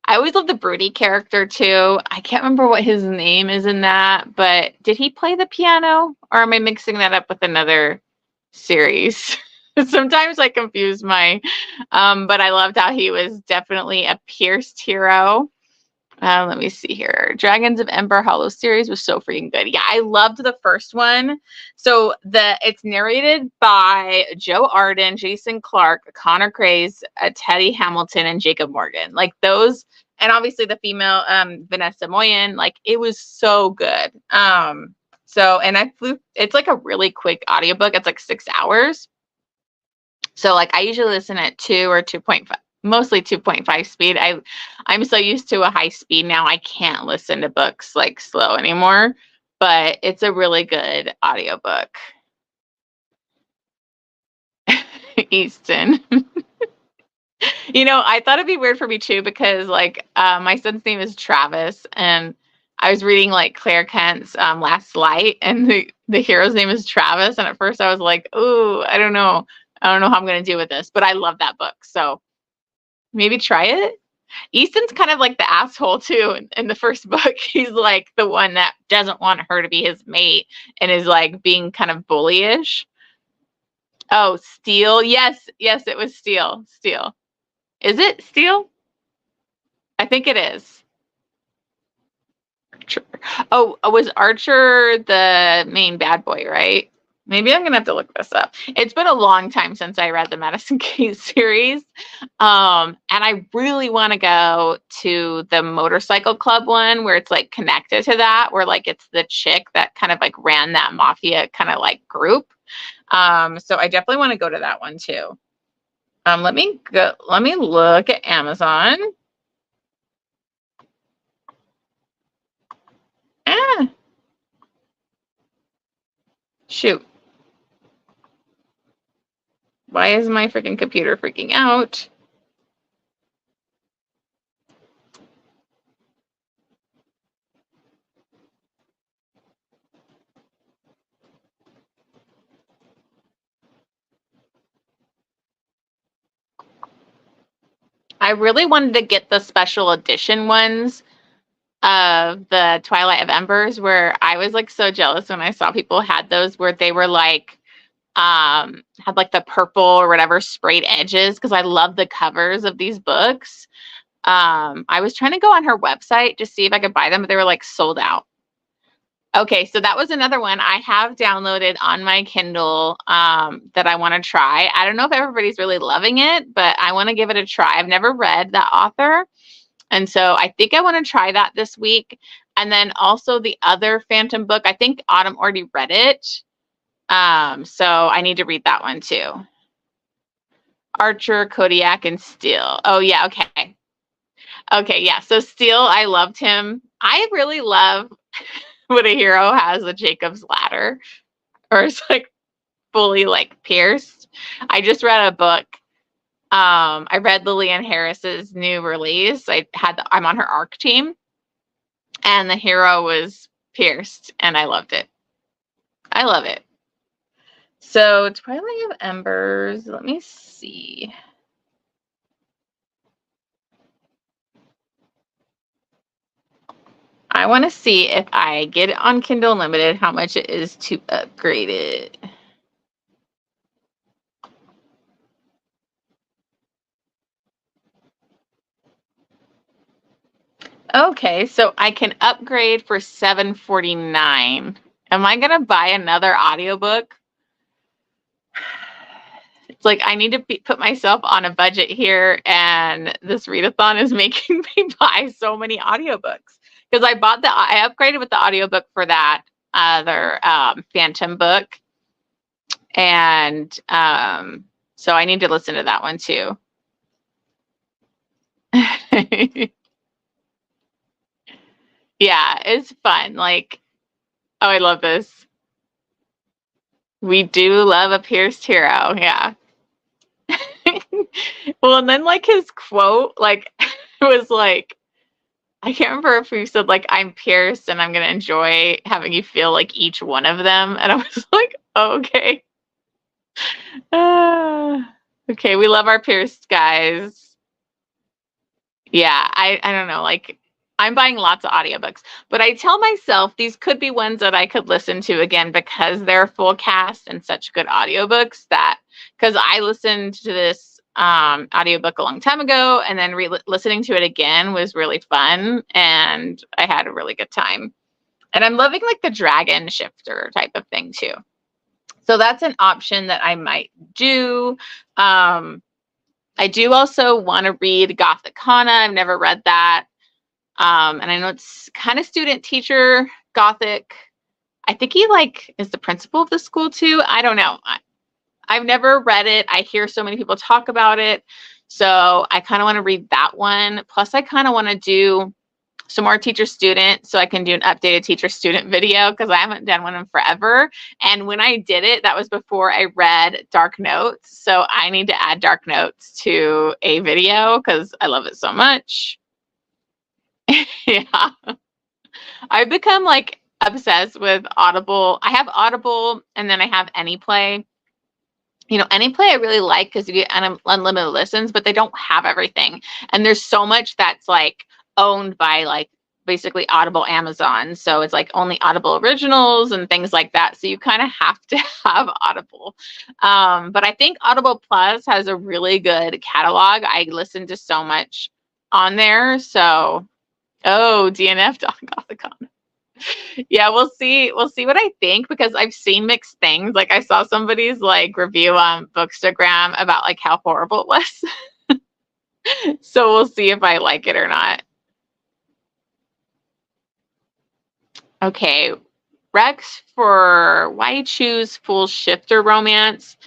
[SPEAKER 1] always love the broody character too. I can't remember what his name is in that, but did he play the piano or am I mixing that up with another series? Sometimes I confuse my but I loved how he was definitely a pierced hero. Let me see here. Dragons of Ember Hollow series was so freaking good. Yeah, I loved the first one. So it's narrated by Joe Arden, Jason Clark, Connor Craze, Teddy Hamilton, and Jacob Morgan. Like those, and obviously the female Vanessa Moyen. Like it was so good. So and I flew. It's like a really quick audiobook. It's like 6 hours. So like I usually listen at 2 or 2.5, mostly 2.5 speed. I'm so used to a high speed now I can't listen to books like slow anymore, but it's a really good audiobook. Easton. I thought it'd be weird for me too because like my son's name is Travis and I was reading like Claire Kent's Last Light and the hero's name is Travis and at first I was like, "Ooh, I don't know how I'm going to do with this," but I love that book. So maybe try it. Easton's kind of like the asshole too in the first book. He's like the one that doesn't want her to be his mate and is like being kind of bullyish. Oh, Steel. Yes, yes, it was Steel. Steel. Is it Steel? I think it is. Archer. Oh, was Archer the main bad boy, right? Maybe I'm gonna have to look this up. It's been a long time since I read the Madison Case series. And I really want to go to the motorcycle club one where it's like connected to that, where like it's the chick that kind of like ran that mafia kind of like group. So I definitely want to go to that one too. Let me look at Amazon. Ah, shoot. Why is my freaking computer freaking out? I really wanted to get the special edition ones of the Twilight of Embers, where I was like so jealous when I saw people had those where they were like had like the purple or whatever sprayed edges, because I love the covers of these books. I was trying to go on her website to see if I could buy them, but they were like sold out. Okay, so that was another one I have downloaded on my Kindle that I want to try. I don't know if everybody's really loving it, but I want to give it a try. I've never read that author, and so I think I want to try that this week. And then also the other Phantom book, I think Autumn already read it, so I need to read that one too. Archer, Kodiak, and Steele. Oh yeah, okay. Okay, yeah. So Steele, I loved him. I really love when a hero has a Jacob's ladder, or it's like fully like pierced. I just read a book. I read Lillian Harris's new release. I'm on her ARC team, and the hero was pierced, and I loved it. I love it. So Twilight of Embers, let me see. I want to see if I get it on Kindle Unlimited, how much it is to upgrade it. Okay, so I can upgrade for $7.49. Am I gonna buy another audiobook? It's like I need to put myself on a budget here, and this readathon is making me buy so many audiobooks, because I upgraded with the audiobook for that other Phantom book, and so I need to listen to that one too. Yeah, it's fun. Like, oh, I love this. We do love a pierced hero. Yeah. Well, and then like his quote, like was like, I can't remember if he said like, I'm pierced and I'm gonna enjoy having you feel like each one of them. And I was like, oh, okay. Okay, we love our pierced guys. Yeah, I don't know, like I'm buying lots of audiobooks, but I tell myself these could be ones that I could listen to again because they're full cast and such good audiobooks, that because I listened to this audiobook a long time ago, and then listening to it again was really fun, and I had a really good time. And I'm loving like the dragon shifter type of thing too. So that's an option that I might do. I do also want to read Gothic Hana. I've never read that. And I know it's kind of student teacher Gothic. I think he like is the principal of the school too. I don't know. I've never read it. I hear so many people talk about it. So I kind of want to read that one. Plus I kind of want to do some more teacher student, so I can do an updated teacher student video, because I haven't done one in forever. And when I did it, that was before I read Dark Notes. So I need to add Dark Notes to a video because I love it so much. Yeah. I've become like obsessed with Audible. I have Audible and then I have AnyPlay. Any play I really like because you get unlimited listens, but they don't have everything. And there's so much that's like owned by like basically Audible Amazon. So it's like only Audible originals and things like that. So you kind of have to have Audible. But I think Audible Plus has a really good catalog. I listen to so much on there. So, oh, DNF Gothicon. Yeah, we'll see. We'll see what I think because I've seen mixed things. Like I saw somebody's like review on Bookstagram about like how horrible it was. So we'll see if I like it or not. Okay. Rex for Why Choose Full Shifter Romance.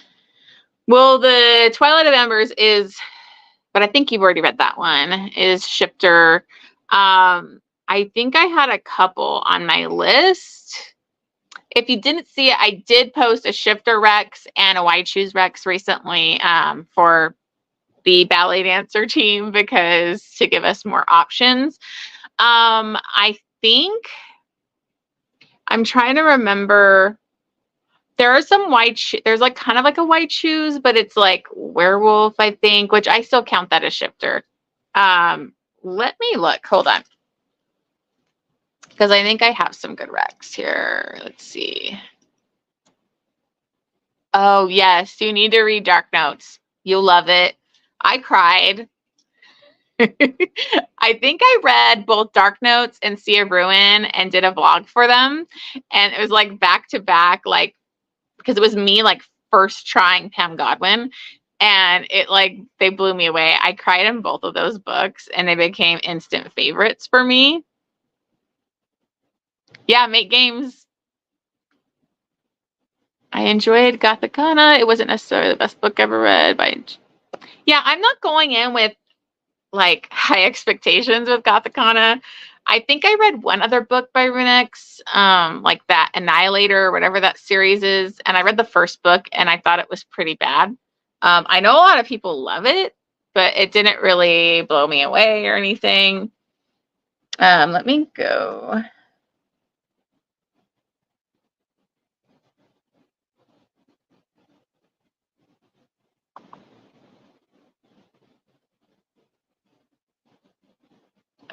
[SPEAKER 1] Well, the Twilight of Embers is, but I think you've already read that one, is Shifter. I think I had a couple on my list. If you didn't see it, I did post a Shifter Rex and a Why Choose Rex recently for the ballet dancer team because to give us more options. I think I'm trying to remember. There are some there's like kind of like a Why Choose, but it's like werewolf, I think, which I still count that as Shifter. Let me look. Hold on. Because I think I have some good Rex here. Let's see. Oh, yes. You need to read Dark Notes. You'll love it. I cried. I think I read both Dark Notes and Sea of Ruin and did a vlog for them. And it was like back to back, like, because it was me like first trying Pam Godwin. And it like, they blew me away. I cried in both of those books and they became instant favorites for me. Yeah, make games. I enjoyed Gothicana. It wasn't necessarily the best book ever read, but yeah, I'm not going in with like high expectations with Gothicana. I think I read one other book by Runex, like that Annihilator or whatever that series is, and I read the first book and I thought it was pretty bad. I know a lot of people love it, but it didn't really blow me away or anything. Let me go.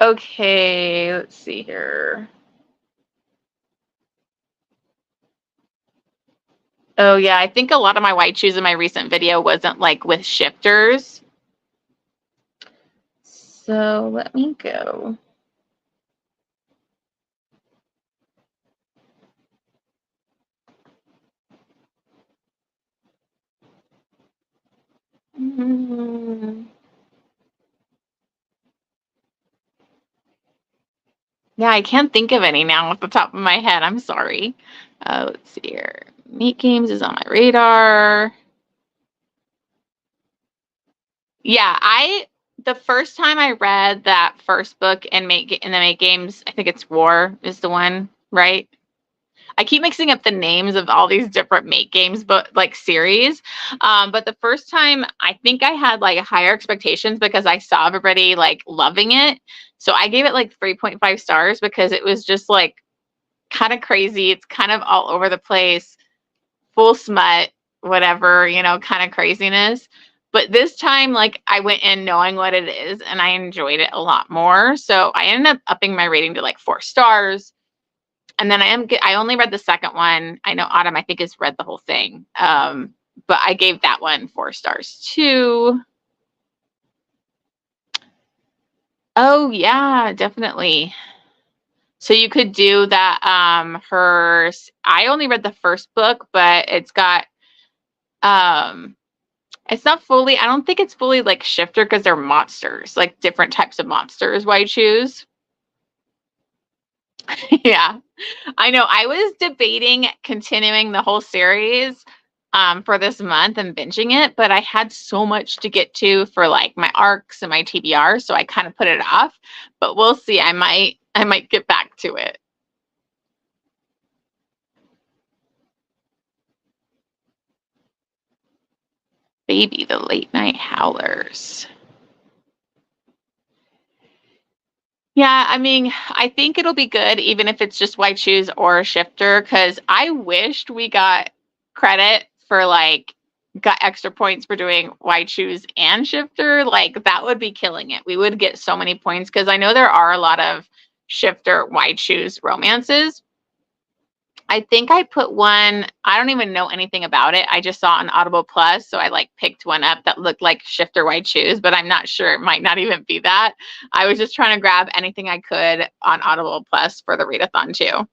[SPEAKER 1] Okay, let's see here. Oh yeah, I think a lot of my Why Choose in my recent video wasn't like with shifters. So let me go. Yeah, I can't think of any now off the top of my head. I'm sorry. Let's see here. Meat Games is on my radar. Yeah, the first time I read that first book in the Make Games, I think it's War is the one, right? I keep mixing up the names of all these different Make Games, but like series. But the first time, I think I had like higher expectations because I saw everybody like loving it. So I gave it like 3.5 stars because it was just like kind of crazy. It's kind of all over the place, full smut, whatever, kind of craziness. But this time, like I went in knowing what it is and I enjoyed it a lot more. So I ended up upping my rating to like 4 stars. And then I only read the second one. I know Autumn, I think, has read the whole thing. But I gave that one 4 stars too. Oh yeah, definitely. So you could do that. I only read the first book, but it's got it's not fully, I don't think it's fully like shifter because they're monsters, like different types of monsters. Why choose? Yeah, I know. I was debating continuing the whole series for this month and binging it, but I had so much to get to for like my arcs and my TBR, so I kind of put it off. But we'll see. I might get back to it. Baby, the late night howlers. Yeah, I mean, I think it'll be good even if it's just Why Choose or a shifter, because I wished we got credit for like got extra points for doing why choose and shifter, like that would be killing it. We would get so many points because I know there are a lot of shifter why choose romances. I think I put one, I don't even know anything about it. I just saw on Audible Plus, so I like picked one up that looked like shifter why choose, but I'm not sure. It might not even be that. I was just trying to grab anything I could on Audible Plus for the readathon too.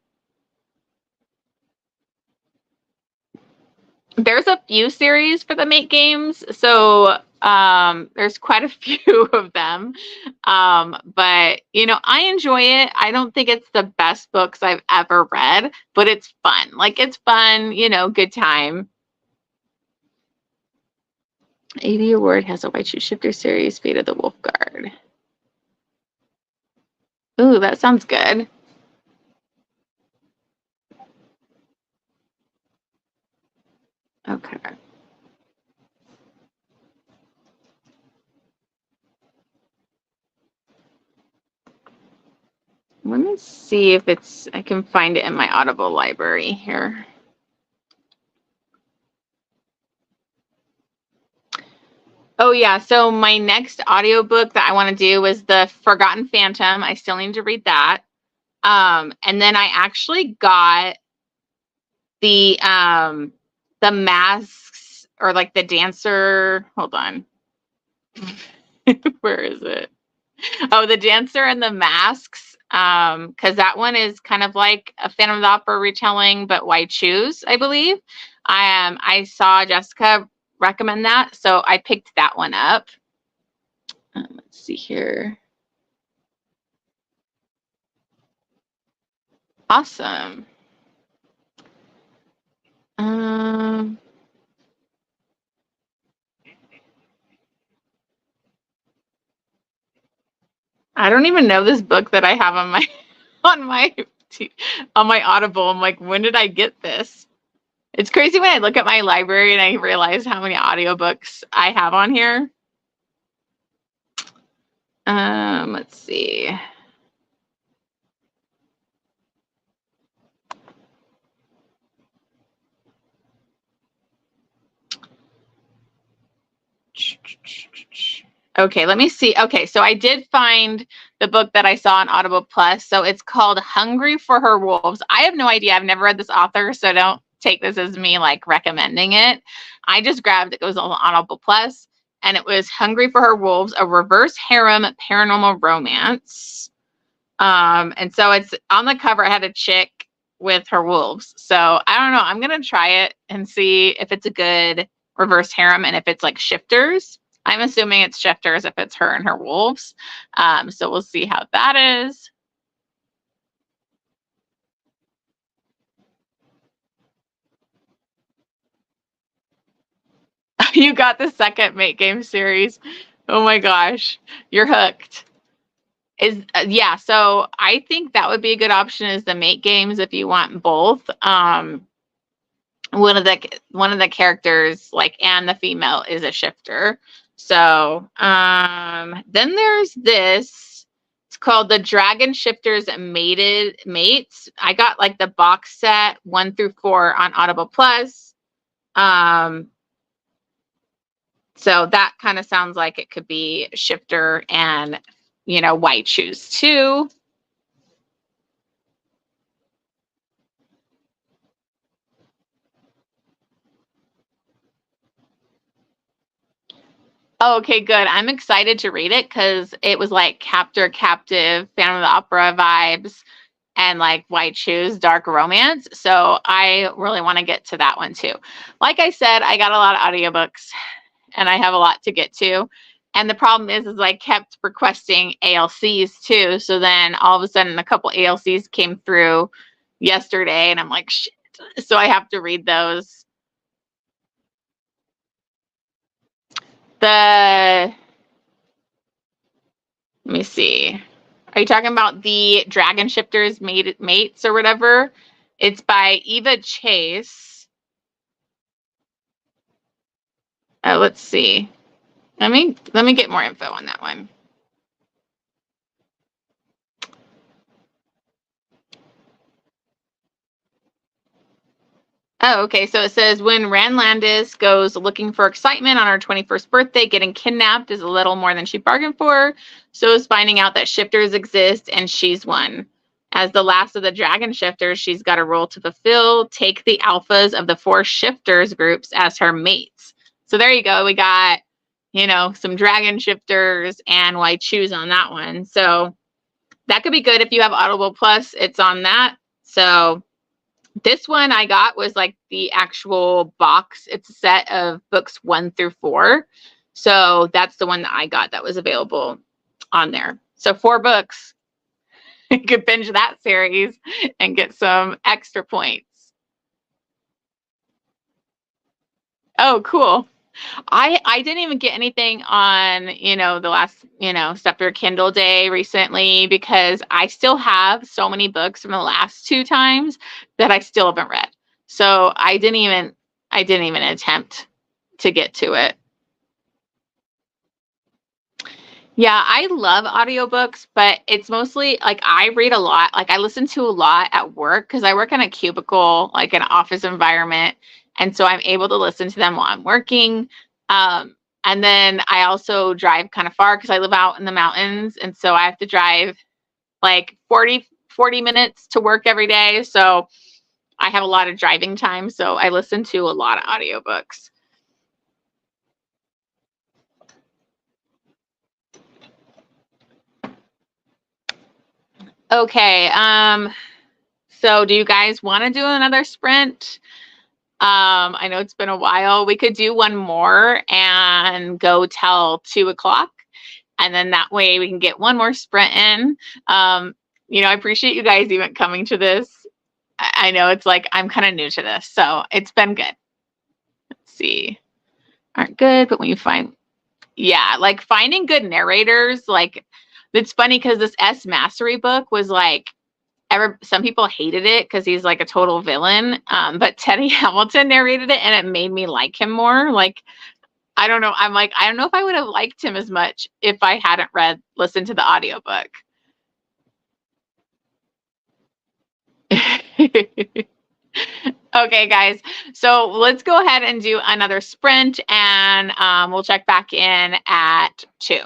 [SPEAKER 1] There's a few series for the mate games, so there's quite a few of them. But you know, I enjoy it. I don't think it's the best books I've ever read, but it's fun. Like it's fun, you know, good time. 80 Award has a White Shoe Shifter series, Fate of the Wolf Guard. Ooh, that sounds good. Okay. Let me see if I can find it in my Audible library here. Oh yeah, so my next audiobook that I want to do is The Forgotten Phantom. I still need to read that. And then I actually got the masks or like the dancer. Hold on. Where is it? Oh, the dancer and the masks. Because that one is kind of like a Phantom of the Opera retelling, but why choose, I believe. I saw Jessica recommend that, so I picked that one up. Let's see here. Awesome. Um, I don't even know this book that I have on my on my on my Audible. I'm like, when did I get this? It's crazy when I look at my library and I realize how many audiobooks I have on here. Let's see. Okay, let me see. Okay, so I did find the book that I saw on Audible Plus. So it's called Hungry for Her Wolves. I have no idea. I've never read this author, so don't take this as me like recommending it. I just grabbed it. It was on Audible Plus, and it was Hungry for Her Wolves, a reverse harem paranormal romance. And so it's on the cover. I had a chick with her wolves. So I don't know. I'm gonna try it and see if it's a good reverse harem and if it's like shifters. I'm assuming it's shifters if it's her and her wolves. So we'll see how that is. You got the second mate game series. Oh my gosh, you're hooked. Is yeah, so I think that would be a good option is the mate games if you want both. One of the characters like and the female is a shifter. So then there's this. It's called the Dragon Shifters Mated Mates. I got like the box set 1 through 4 on Audible Plus. So that kind of sounds like it could be shifter and white shoes too. Oh, okay, good. I'm excited to read it because it was like captor captive Phantom of the Opera vibes and like white shoes dark romance. So I really want to get to that one too. Like I said, I got a lot of audiobooks and I have a lot to get to. And the problem is I kept requesting ALCs too. So then all of a sudden a couple ALCs came through yesterday and I'm like, shit. So I have to read those. The Let me see. Are you talking about the Dragon Shifters Mates or whatever? It's by Eva Chase. Let's see. Let me get more info on that one. Oh, okay. So it says when Rand Landis goes looking for excitement on her 21st birthday, getting kidnapped is a little more than she bargained for. So is finding out that shifters exist and she's one. As the last of the dragon shifters, she's got a role to fulfill. Take the alphas of the four shifters groups as her mates. So there you go. We got, some dragon shifters and why choose on that one. So that could be good if you have Audible Plus. It's on that. So this one I got was like the actual box. It's a set of books 1 through 4. So that's the one that I got that was available on there. So 4 books. You could binge that series and get some extra points. Oh, cool. I didn't even get anything on, the last, Step Your Kindle Day recently because I still have so many books from the last 2 times that I still haven't read. So I didn't even attempt to get to it. Yeah, I love audiobooks, but it's mostly like I read a lot. Like I listen to a lot at work because I work in a cubicle, like an office environment. And so I'm able to listen to them while I'm working. And then I also drive kind of far because I live out in the mountains. And so I have to drive like 40 minutes to work every day. So I have a lot of driving time. So I listen to a lot of audiobooks. Okay. So do you guys want to do another sprint? I know it's been a while. We could do one more and go till 2 o'clock. And then that way we can get one more sprint in. I appreciate you guys even coming to this. I know it's like I'm kind of new to this, so it's been good. Let's see. Aren't good, but when you find, yeah, like finding good narrators, like it's funny because this S Mastery book was like, some people hated it because he's like a total villain. But Teddy Hamilton narrated it and it made me like him more. Like, I don't know. I'm like, I don't know if I would have liked him as much if I hadn't listened to the audiobook. Okay, guys. So let's go ahead and do another sprint and we'll check back in at 2.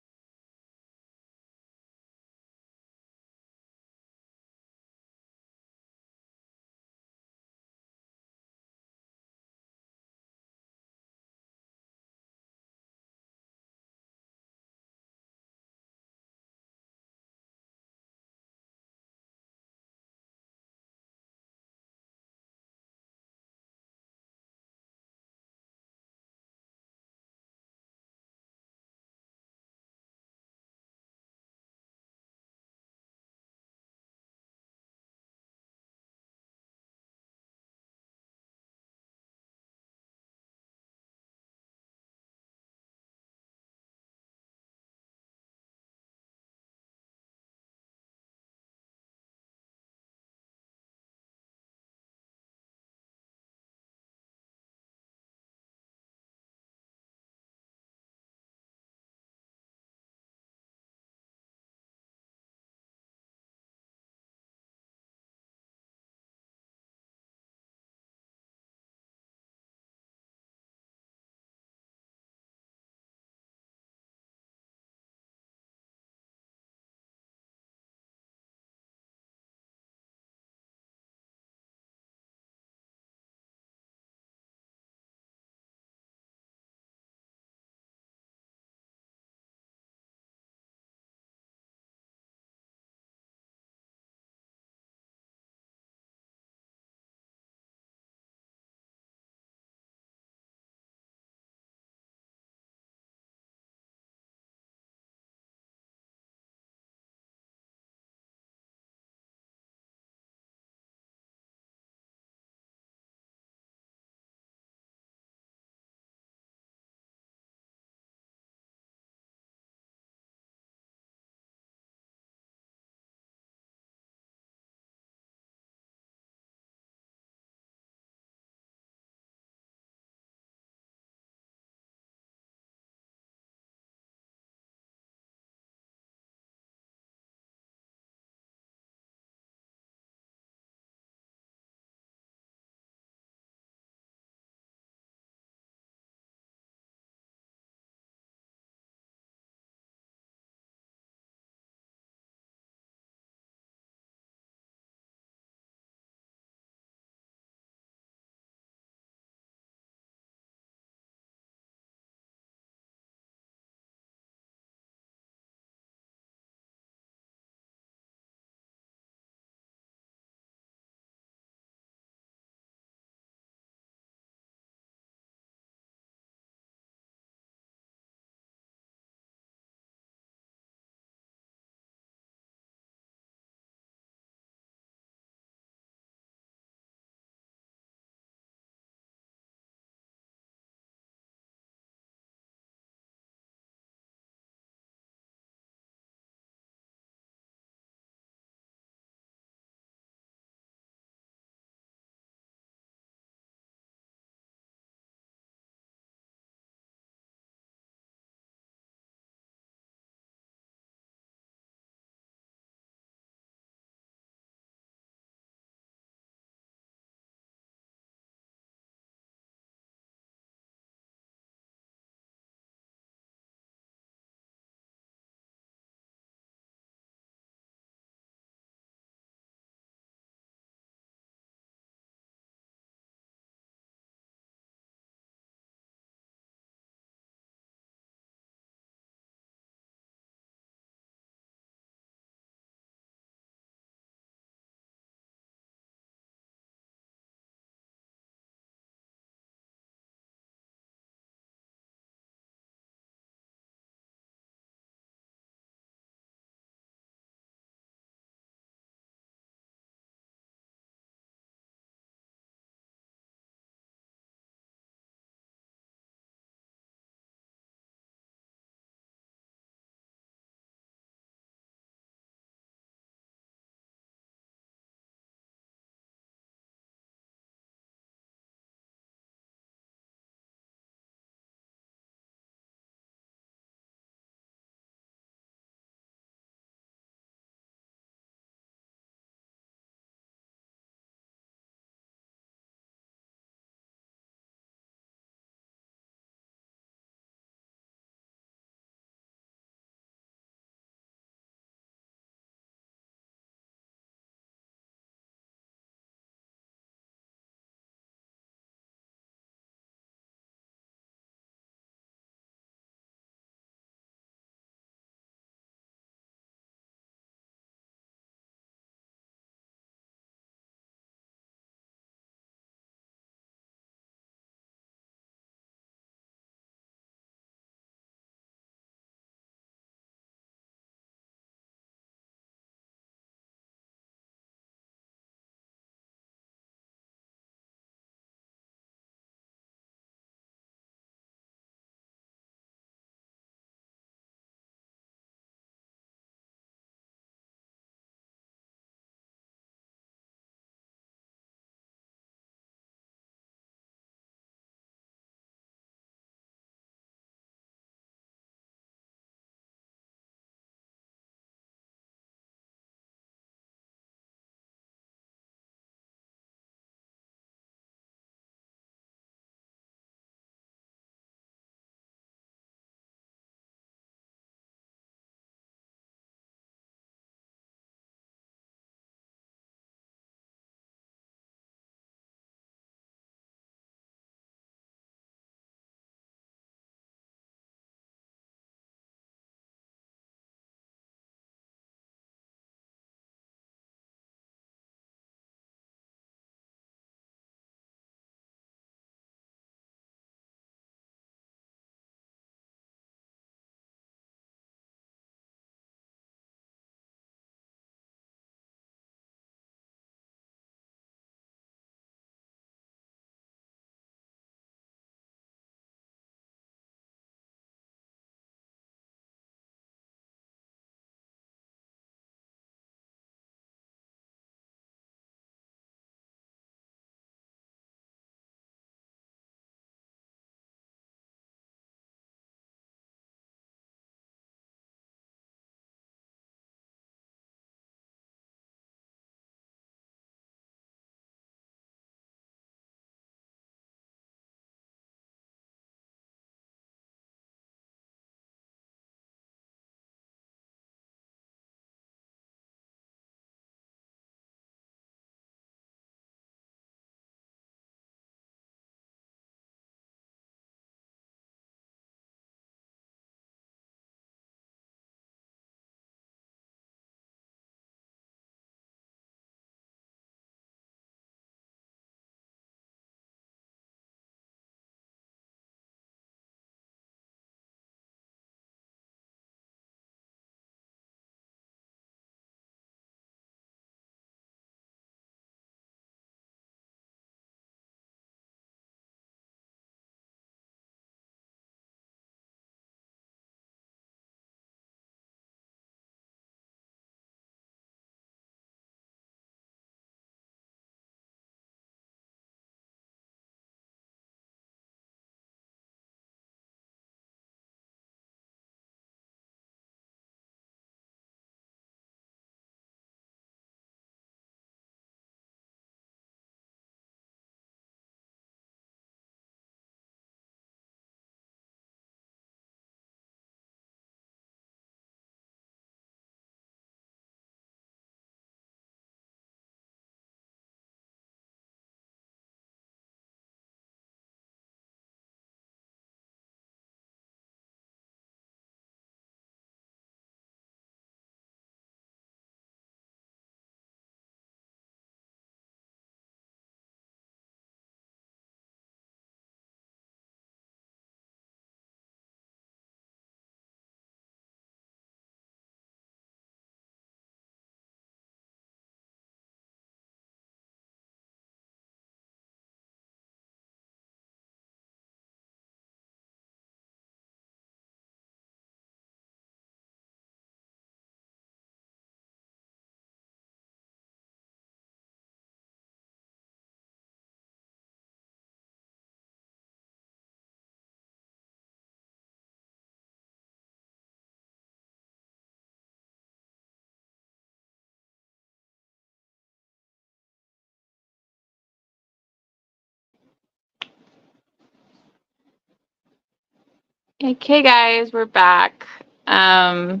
[SPEAKER 1] Okay, guys, we're back. Let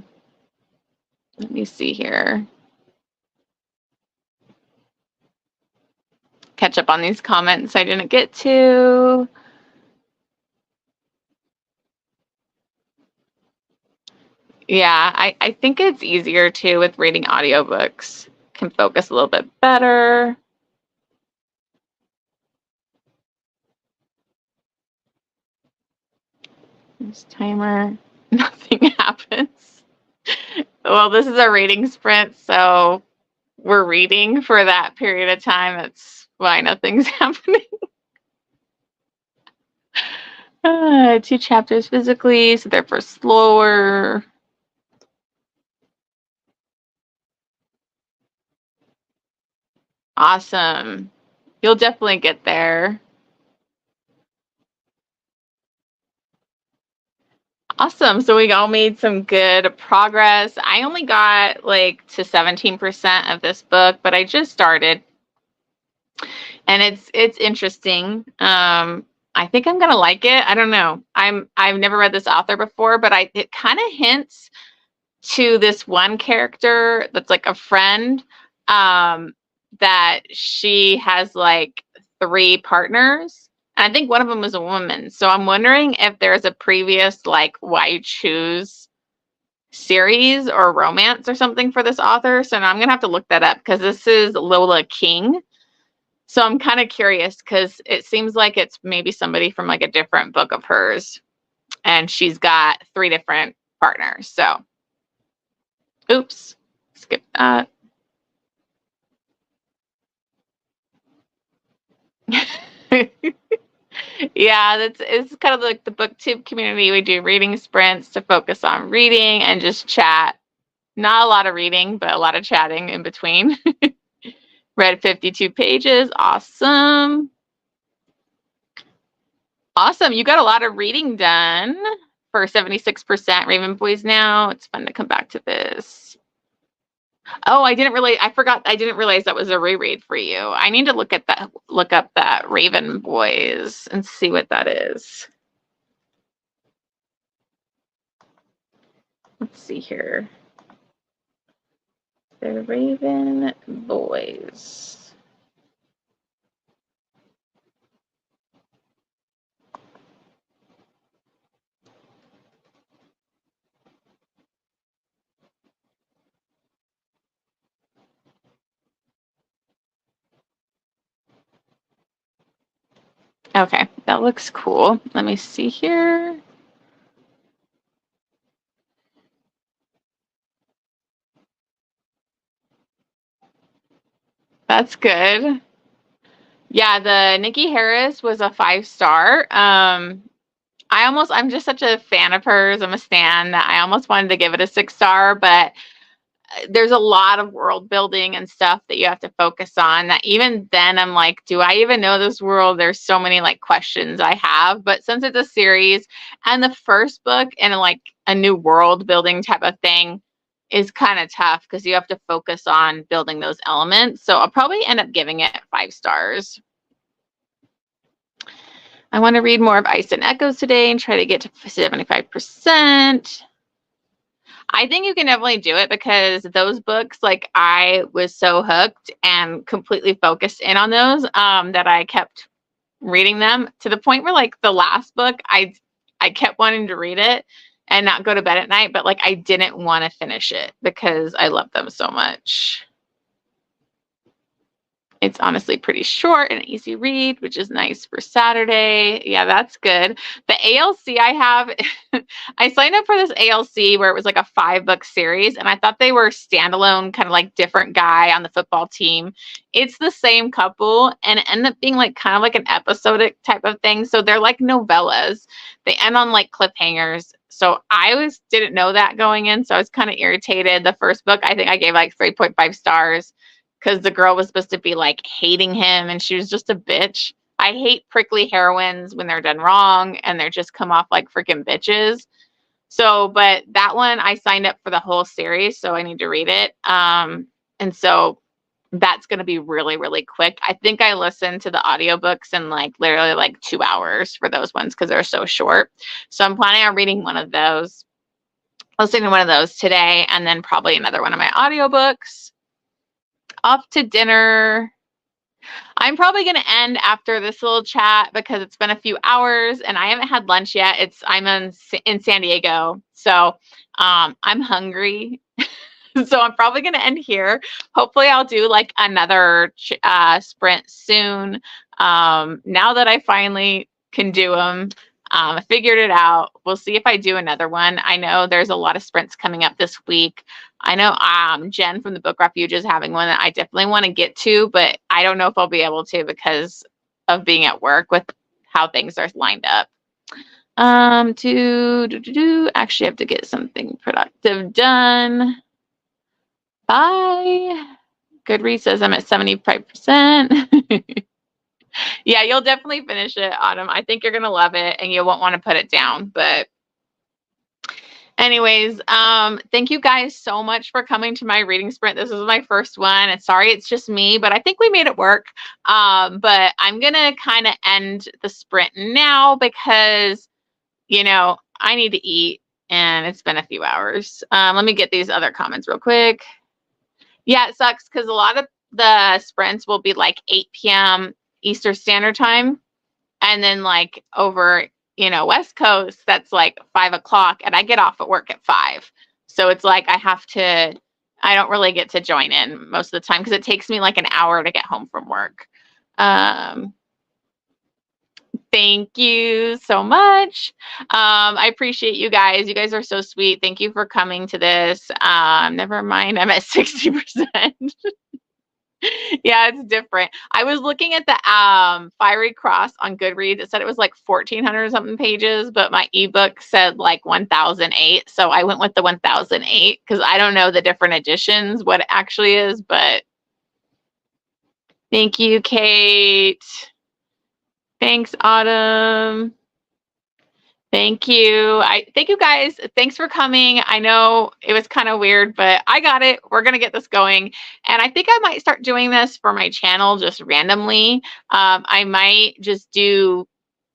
[SPEAKER 1] me see here. Catch up on these comments I didn't get to. Yeah, I think it's easier too with reading audiobooks. Can focus a little bit better. This timer, nothing happens. Well, this is a reading sprint, so we're reading for that period of time. That's why nothing's happening. 2 chapters physically, so therefore slower. Awesome. You'll definitely get there. Awesome. So we all made some good progress. I only got like to 17% of this book, but I just started. And it's interesting. I think I'm gonna like it. I don't know. I've never read this author before, but it kind of hints to this one character that's like a friend, that she has like 3 partners. And I think one of them was a woman. So I'm wondering if there's a previous like Why You Choose series or romance or something for this author. So now I'm gonna have to look that up because this is Lola King. So I'm kind of curious because it seems like it's maybe somebody from like a different book of hers, and she's got 3 different partners. So, oops, skip that. Yeah, it's kind of like the booktube community. We do reading sprints to focus on reading and just chat. Not a lot of reading, but a lot of chatting in between. Read 52 pages. Awesome. Awesome. You got a lot of reading done for 76% Raven Boys now. It's fun to come back to this. Oh, I forgot I didn't realize that was a reread for you. I need to look up that Raven Boys and see what that is. Let's see here. The Raven Boys. Okay, that looks cool. Let me see here. That's good. Yeah, the Nikki Harris was a 5-star. I'm just such a fan of hers. I'm a stan that I almost wanted to give it a 6-star, but there's a lot of world building and stuff that you have to focus on that even then I'm like, do I even know this world? There's so many like questions I have. But since it's a series and the first book in like a new world building type of thing is kind of tough because you have to focus on building those elements. So I'll probably end up giving it 5 stars. I want to read more of Ice and Echoes today and try to get to 75%. I think you can definitely do it because those books, like I was so hooked and completely focused in on those, that I kept reading them to the point where like the last book, I kept wanting to read it and not go to bed at night, but like I didn't want to finish it because I love them so much. It's honestly pretty short and easy read, which is nice for Saturday. Yeah, that's good. The ALC I have, I signed up for this ALC where it was like a 5-book series, and I thought they were standalone, kind of like different guy on the football team. It's the same couple, and it ended up being like kind of like an episodic type of thing. So they're like novellas. They end on like cliffhangers. So didn't know that going in, so I was kind of irritated. The first book, I think I gave like 3.5 stars because the girl was supposed to be like hating him and she was just a bitch. I hate prickly heroines when they're done wrong and they're just come off like freaking bitches. So, but that one I signed up for the whole series, so I need to read it. And so that's going to be really, really quick. I think I listened to the audiobooks in like literally like 2 hours for those ones because they're so short. So I'm planning on reading one of those, listening to one of those today, and then probably another one of my audiobooks. Off to dinner. I'm probably going to end after this little chat because it's been a few hours and I haven't had lunch yet. I'm in San Diego, so I'm hungry. So I'm probably going to end here. Hopefully I'll do like another sprint soon. Now that I finally can do them, I figured it out. We'll see if I do another one. I know there's a lot of sprints coming up this week. I know Jen from the Book Refuge is having one that I definitely want to get to, but I don't know if I'll be able to because of being at work with how things are lined up. Actually have to get something productive done. Bye. Goodreads says I'm at 75%. Yeah, you'll definitely finish it, Autumn. I think you're going to love it and you won't want to put it down. But anyways, thank you guys so much for coming to my reading sprint. This is my first one. And sorry, it's just me, but I think we made it work. But I'm going to kind of end the sprint now because, you know, I need to eat and it's been a few hours. Let me get these other comments real quick. Yeah, it sucks because a lot of the sprints will be like 8 p.m. Eastern Standard Time. And then like over, you know, West Coast, that's like 5 o'clock. And I get off at work at 5. So it's like I don't really get to join in most of the time because it takes me like an hour to get home from work. Thank you so much. I appreciate you guys. You guys are so sweet. Thank you for coming to this. Never mind, I'm at 60%. Yeah, it's different. I was looking at the Fiery Cross on Goodreads. It said it was like 1,400 something pages, but my ebook said like 1,008. So I went with the 1,008 because I don't know the different editions, what it actually is, but thank you, Kate. Thanks, Autumn. Thank you. Thank you guys. Thanks for coming. I know it was kind of weird, but I got it. We're going to get this going. And I think I might start doing this for my channel just randomly. I might just do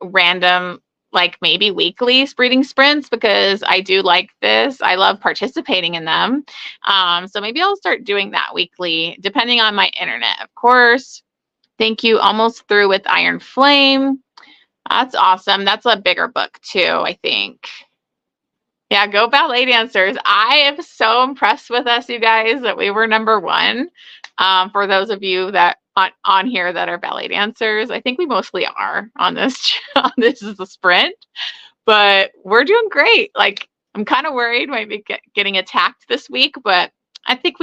[SPEAKER 1] random, like maybe weekly reading sprints because I do like this. I love participating in them. So maybe I'll start doing that weekly, depending on my internet, of course. Thank you. Almost through with Iron Flame. That's awesome. That's a bigger book too, I think. Yeah, go ballet dancers. I am so impressed with us, you guys, that we were number 1. For those of you that on here that are ballet dancers, I think we mostly are on this. This is a sprint, but we're doing great. Like I'm kind of worried might be getting attacked this week, but I think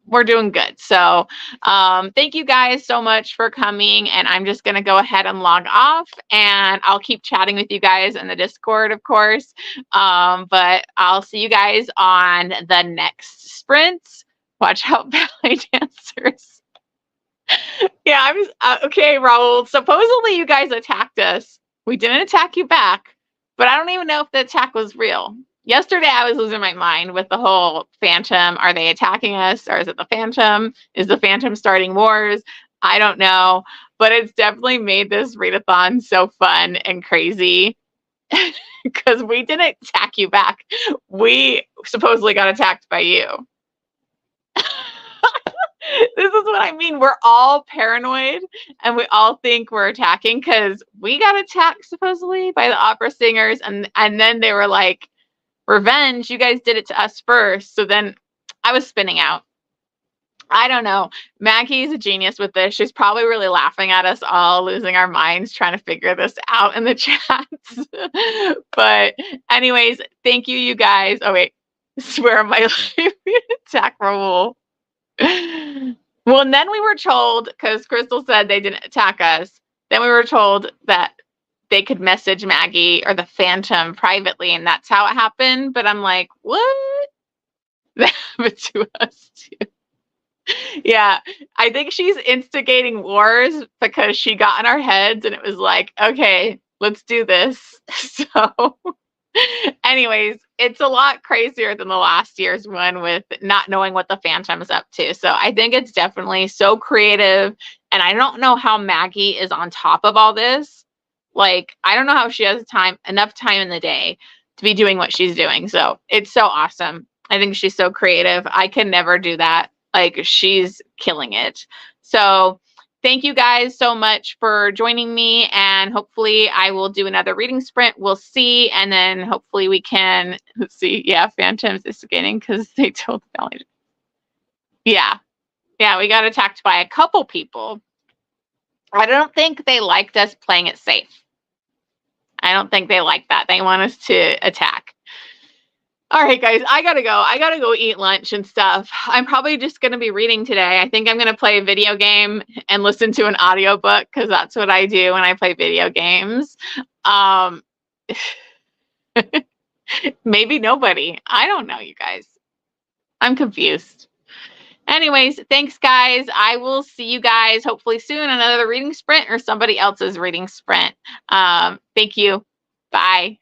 [SPEAKER 1] we're doing good. So thank you guys so much for coming. And I'm just going to go ahead and log off and I'll keep chatting with you guys in the Discord, of course. But I'll see you guys on the next sprint. Watch out, ballet dancers. Yeah, I was okay, Raul. Supposedly you guys attacked us. We didn't attack you back, but I don't even know if the attack was real. Yesterday, I was losing my mind with the whole Phantom. Are they attacking us or is it the Phantom? Is the Phantom starting wars? I don't know, but it's definitely made this readathon so fun and crazy because we didn't attack you back. We supposedly got attacked by you. This is what I mean. We're all paranoid and we all think we're attacking because we got attacked supposedly by the opera singers. And then they were like, revenge, you guys did it to us first. So then I was spinning out. I don't know. Maggie's a genius with this. She's probably really laughing at us all, losing our minds, trying to figure this out in the chats. But anyways, thank you, you guys. Oh, wait. Swear on my life. Attack Raul. Well, and then we were told, because Crystal said they didn't attack us, then we were told that they could message Maggie or the Phantom privately, and that's how it happened. But I'm like, what? That happened to us too. Yeah, I think she's instigating wars because she got in our heads and it was like, okay, let's do this. So anyway. anyways, it's a lot crazier than the last year's one with not knowing what the Phantom is up to. So I think it's definitely so creative. And I don't know how Maggie is on top of all this. Like, I don't know how she has enough time in the day to be doing what she's doing. So it's so awesome. I think she's so creative. I can never do that. Like, she's killing it. So thank you guys so much for joining me, and hopefully I will do another reading sprint. We'll see, and then hopefully we can, let's see, yeah, Phantoms is getting, because they told the family. Yeah, we got attacked by a couple people. I don't think they liked us playing it safe. I don't think they like that. They want us to attack. All right, guys, I gotta go. I gotta go eat lunch and stuff. I'm probably just gonna be reading today. I think I'm gonna play a video game and listen to an audiobook, because that's what I do when I play video games. Maybe nobody. I don't know, you guys. I'm confused. Anyways, thanks, guys. I will see you guys hopefully soon on another reading sprint or somebody else's reading sprint. Thank you. Bye.